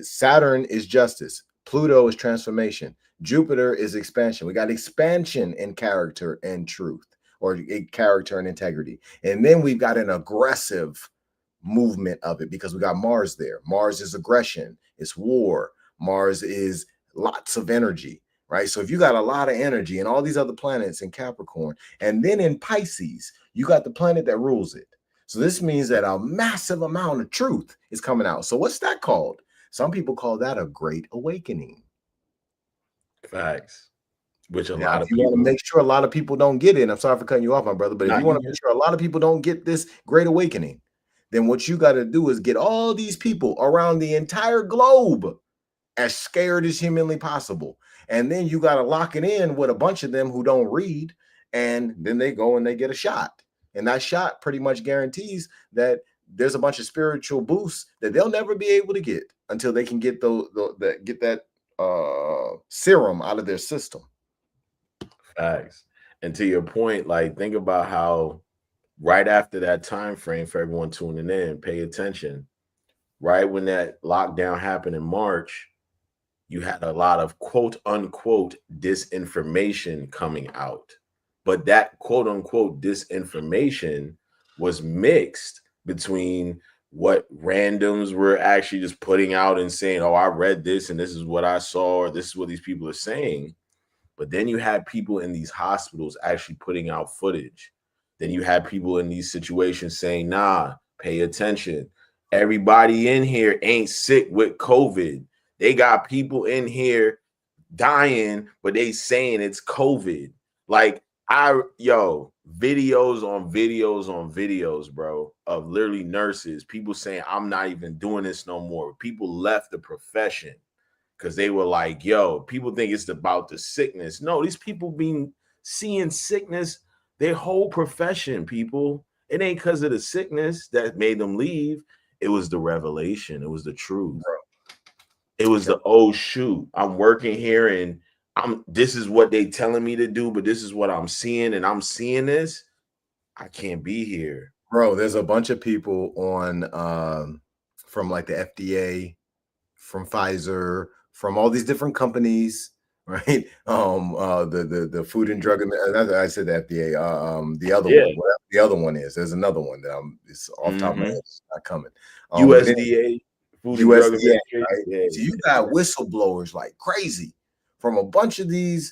Saturn is justice. Pluto is transformation. Jupiter is expansion. We got expansion in character and truth, or character and integrity. And then we've got an aggressive movement of it because we got Mars there. Mars is aggression, it's war. Mars is lots of energy, right? So if you got a lot of energy and all these other planets in Capricorn, and then in Pisces, you got the planet that rules it. So this means that a massive amount of truth is coming out. So what's that called? Some people call that a great awakening. Facts. Which a Now, lot if of you people want to make sure a lot of people don't get it, and I'm sorry for cutting you off, my brother, but if you want to make sure a lot of people don't get this great awakening, then what you got to do is get all these people around the entire globe as scared as humanly possible. And then you got to lock it in with a bunch of them who don't read, and then they go and they get a shot. And that shot pretty much guarantees that there's a bunch of spiritual boosts that they'll never be able to get until they can get that serum out of their system. Facts. And to your point, like think about how right after that time frame, for everyone tuning in, pay attention. Right when that lockdown happened in March, you had a lot of quote unquote disinformation coming out. But that quote unquote disinformation was mixed between what randoms were actually just putting out and saying, oh, I read this and this is what I saw, or this is what these people are saying. But then you had people in these hospitals actually putting out footage. Then you had people in these situations saying, nah, pay attention. Everybody in here ain't sick with COVID. They got people in here dying, but they saying it's COVID. Like videos on videos on videos, bro, of literally nurses, people saying, I'm not even doing this no more. People left the profession because they were like, yo, people think it's about the sickness. No, these people been seeing sickness their whole profession, people. It ain't because of the sickness that made them leave. It was the revelation. It was the truth. It was the, oh, shoot, I'm working here and this is what they telling me to do, but this is what I'm seeing, and I'm seeing this. I can't be here. Bro, there's a bunch of people on from like the FDA, from Pfizer, from all these different companies, right? The Food and Drug, I said the FDA. The other Yeah. one, whatever the other one is, there's another one that it's off top of my head, it's not coming. But then USDA, Food and Drug USDA, Administration. right? Yeah. So you got whistleblowers like crazy from a bunch of these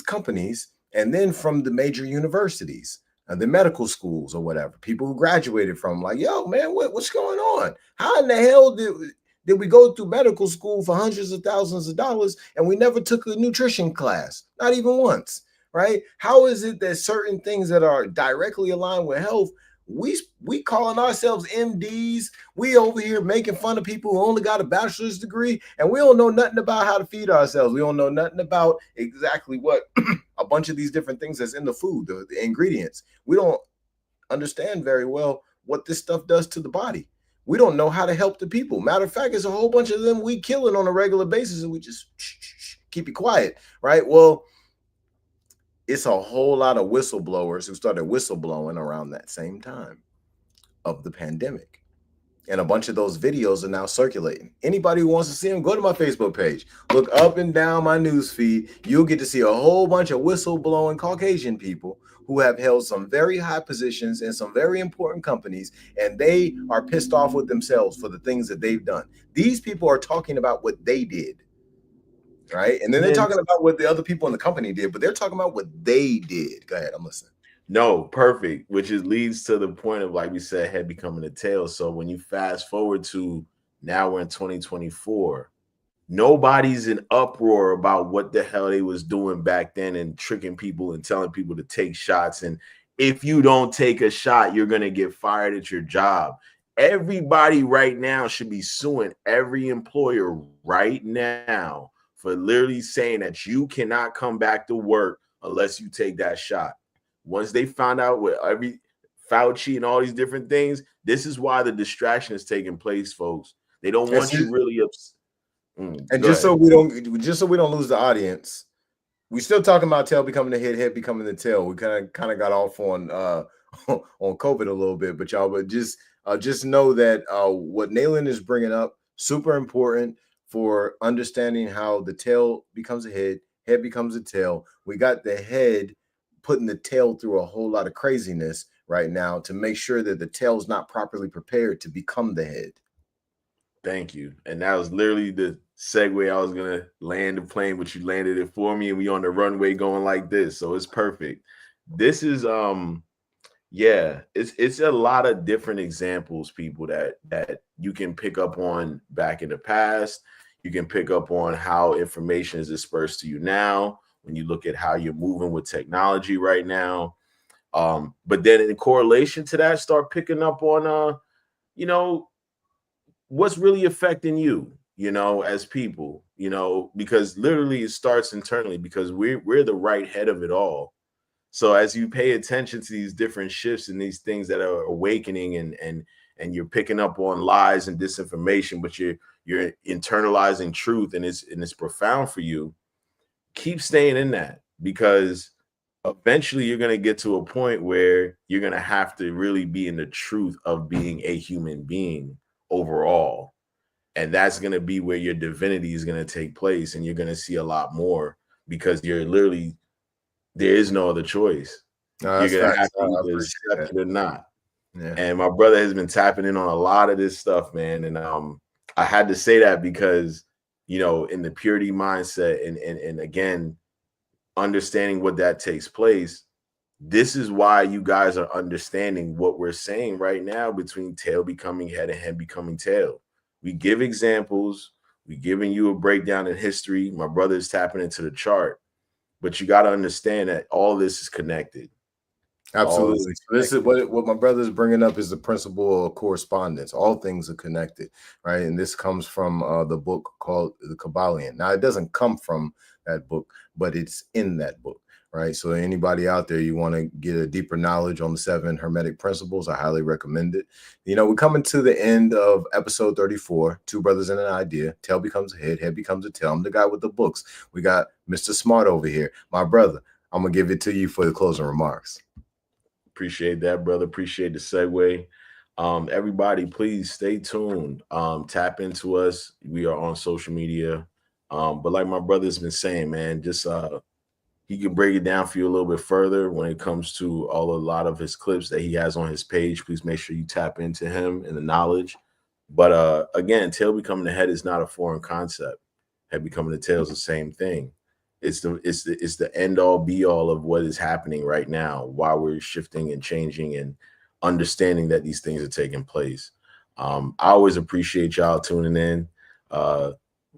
companies, and then from the major universities and the medical schools or whatever, people who graduated from, like, yo, man, what's going on? How in the hell did we go through medical school for hundreds of thousands of dollars and we never took a nutrition class, not even once, right? How is it that certain things that are directly aligned with health, we calling ourselves MDs, we over here making fun of people who only got a bachelor's degree, and we don't know nothing about how to feed ourselves. We don't know nothing about exactly what a bunch of these different things that's in the food, the ingredients. We don't understand very well what this stuff does to the body. We don't know how to help the people. Matter of fact, it's a whole bunch of them we killing on a regular basis, and we just keep it quiet, right? Well, it's a whole lot of whistleblowers who started whistleblowing around that same time of the pandemic. And a bunch of those videos are now circulating. Anybody who wants to see them, go to my Facebook page. Look up and down my news feed. You'll get to see a whole bunch of whistleblowing Caucasian people who have held some very high positions in some very important companies, and they are pissed off with themselves for the things that they've done. These people are talking about what they did, right? And then they're talking about what the other people in the company did, but they're talking about what they did. Go ahead, I'm listening. No, perfect. Which is leads to the point of, like we said, head becoming a tail. So when you fast forward to now, we're in 2024. Nobody's in uproar about what the hell they was doing back then and tricking people and telling people to take shots. And if you don't take a shot, you're going to get fired at your job. Everybody right now should be suing every employer right now for literally saying that you cannot come back to work unless you take that shot. Once they found out with every Fauci and all these different things, this is why the distraction is taking place, folks. They don't want you really upset. And just so we don't lose the audience, we still talking about tail becoming the head becoming the tail. We kind of got off on on COVID a little bit, but y'all, but just know that what Nalan is bringing up, super important for understanding how the tail becomes a head becomes a tail. We got the head putting the tail through a whole lot of craziness right now to make sure that the tail's not properly prepared to become the head. Thank you. And that was literally the segue I was gonna land the plane, but you landed it for me, and we on the runway going like this. So it's perfect. This is yeah, it's a lot of different examples, people, that you can pick up on back in the past. You can pick up on how information is dispersed to you now when you look at how you're moving with technology right now. But then in correlation to that, start picking up on you know, what's really affecting you, as people, because literally it starts internally, because we're the right head of it all. So as you pay attention to these different shifts and these things that are awakening, and you're picking up on lies and disinformation, but you're internalizing truth, and it's profound for you, keep staying in that, because eventually you're going to get to a point where you're going to have to really be in the truth of being a human being overall. And that's going to be where your divinity is going to take place, and you're going to see a lot more, because you're literally, there is no other choice. No, you're going to have facts. to either accept it or not. Yeah. And my brother has been tapping in on a lot of this stuff, man. And I had to say that because, in the purity mindset, and again, understanding what that takes place, this is why you guys are understanding what we're saying right now between tail becoming head and head becoming tail. We give examples, we giving you a breakdown in history. My brother is tapping into the chart, but you got to understand that all this is connected. Absolutely. So this is what my brother is bringing up, is the principle of correspondence. All things are connected, right? And this comes from the book called The Kabbalion. Now, it doesn't come from that book, but it's in that book, right? So anybody out there, you want to get a deeper knowledge on the 7 Hermetic principles, I highly recommend it. We're coming to the end of episode 34, Two Brothaz An Idea. Tail becomes a head becomes a tail. I'm the guy with the books. We got Mr. Smart over here. My brother, I'm going to give it to you for the closing remarks. Appreciate that, brother. Appreciate the segue. Everybody, please stay tuned. Tap into us. We are on social media. But like my brother's been saying, man, just he can break it down for you a little bit further when it comes to a lot of his clips that he has on his page. Please make sure you tap into him and the knowledge. But again, tail becoming the head is not a foreign concept. Head becoming the tail is the same thing. It's the end all be all of what is happening right now while we're shifting and changing and understanding that these things are taking place. I always appreciate y'all tuning in.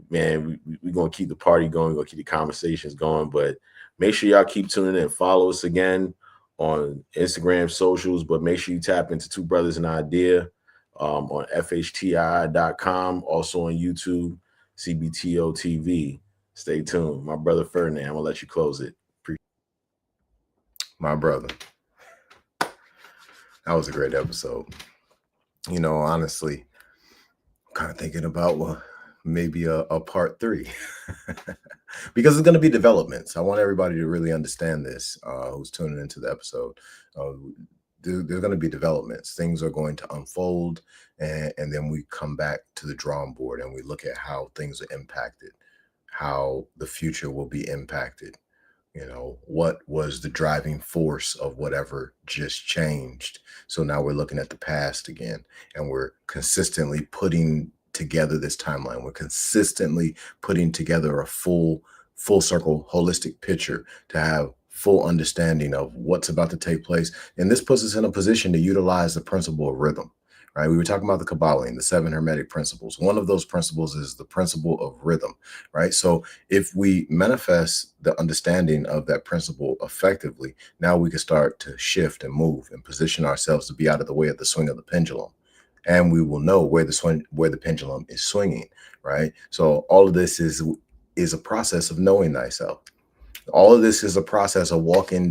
Man, we're gonna keep the party going, we're gonna keep the conversations going, but make sure y'all keep tuning in. Follow us again on Instagram socials, but make sure you tap into Two Brothaz An Idea on FHTI.com, also on YouTube, CBTO TV. Stay tuned. My brother Ferdinand, I'm gonna let you close it. My brother, that was a great episode. You know, honestly, I'm kind of thinking about, well, maybe a part 3 because it's going to be developments. I want everybody to really understand this, who's tuning into the episode. There's going to be developments. Things are going to unfold, and then we come back to the drawing board and we look at how things are impacted, how the future will be impacted. You know, what was the driving force of whatever just changed? So now we're looking at the past again, and we're consistently putting together this timeline. We're consistently putting together a full circle, holistic picture to have full understanding of what's about to take place. And this puts us in a position to utilize the principle of rhythm. Right? We were talking about the Kabbalah and the 7 Hermetic principles. One of those principles is the principle of rhythm, right? So if we manifest the understanding of that principle effectively, now we can start to shift and move and position ourselves to be out of the way of the swing of the pendulum. And we will know where the pendulum is swinging, right? So all of this is a process of knowing thyself. All of this is a process of walking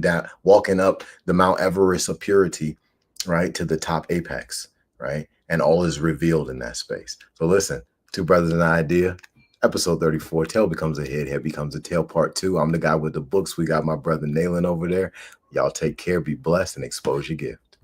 up the Mount Everest of purity, right, to the top apex. Right? And all is revealed in that space. So listen, Two Brothaz An Idea, episode 34, Tail Becomes a Head Becomes a Tail, part 2. I'm the guy with the books. We got my brother Nalan over there. Y'all take care, be blessed, and expose your gift.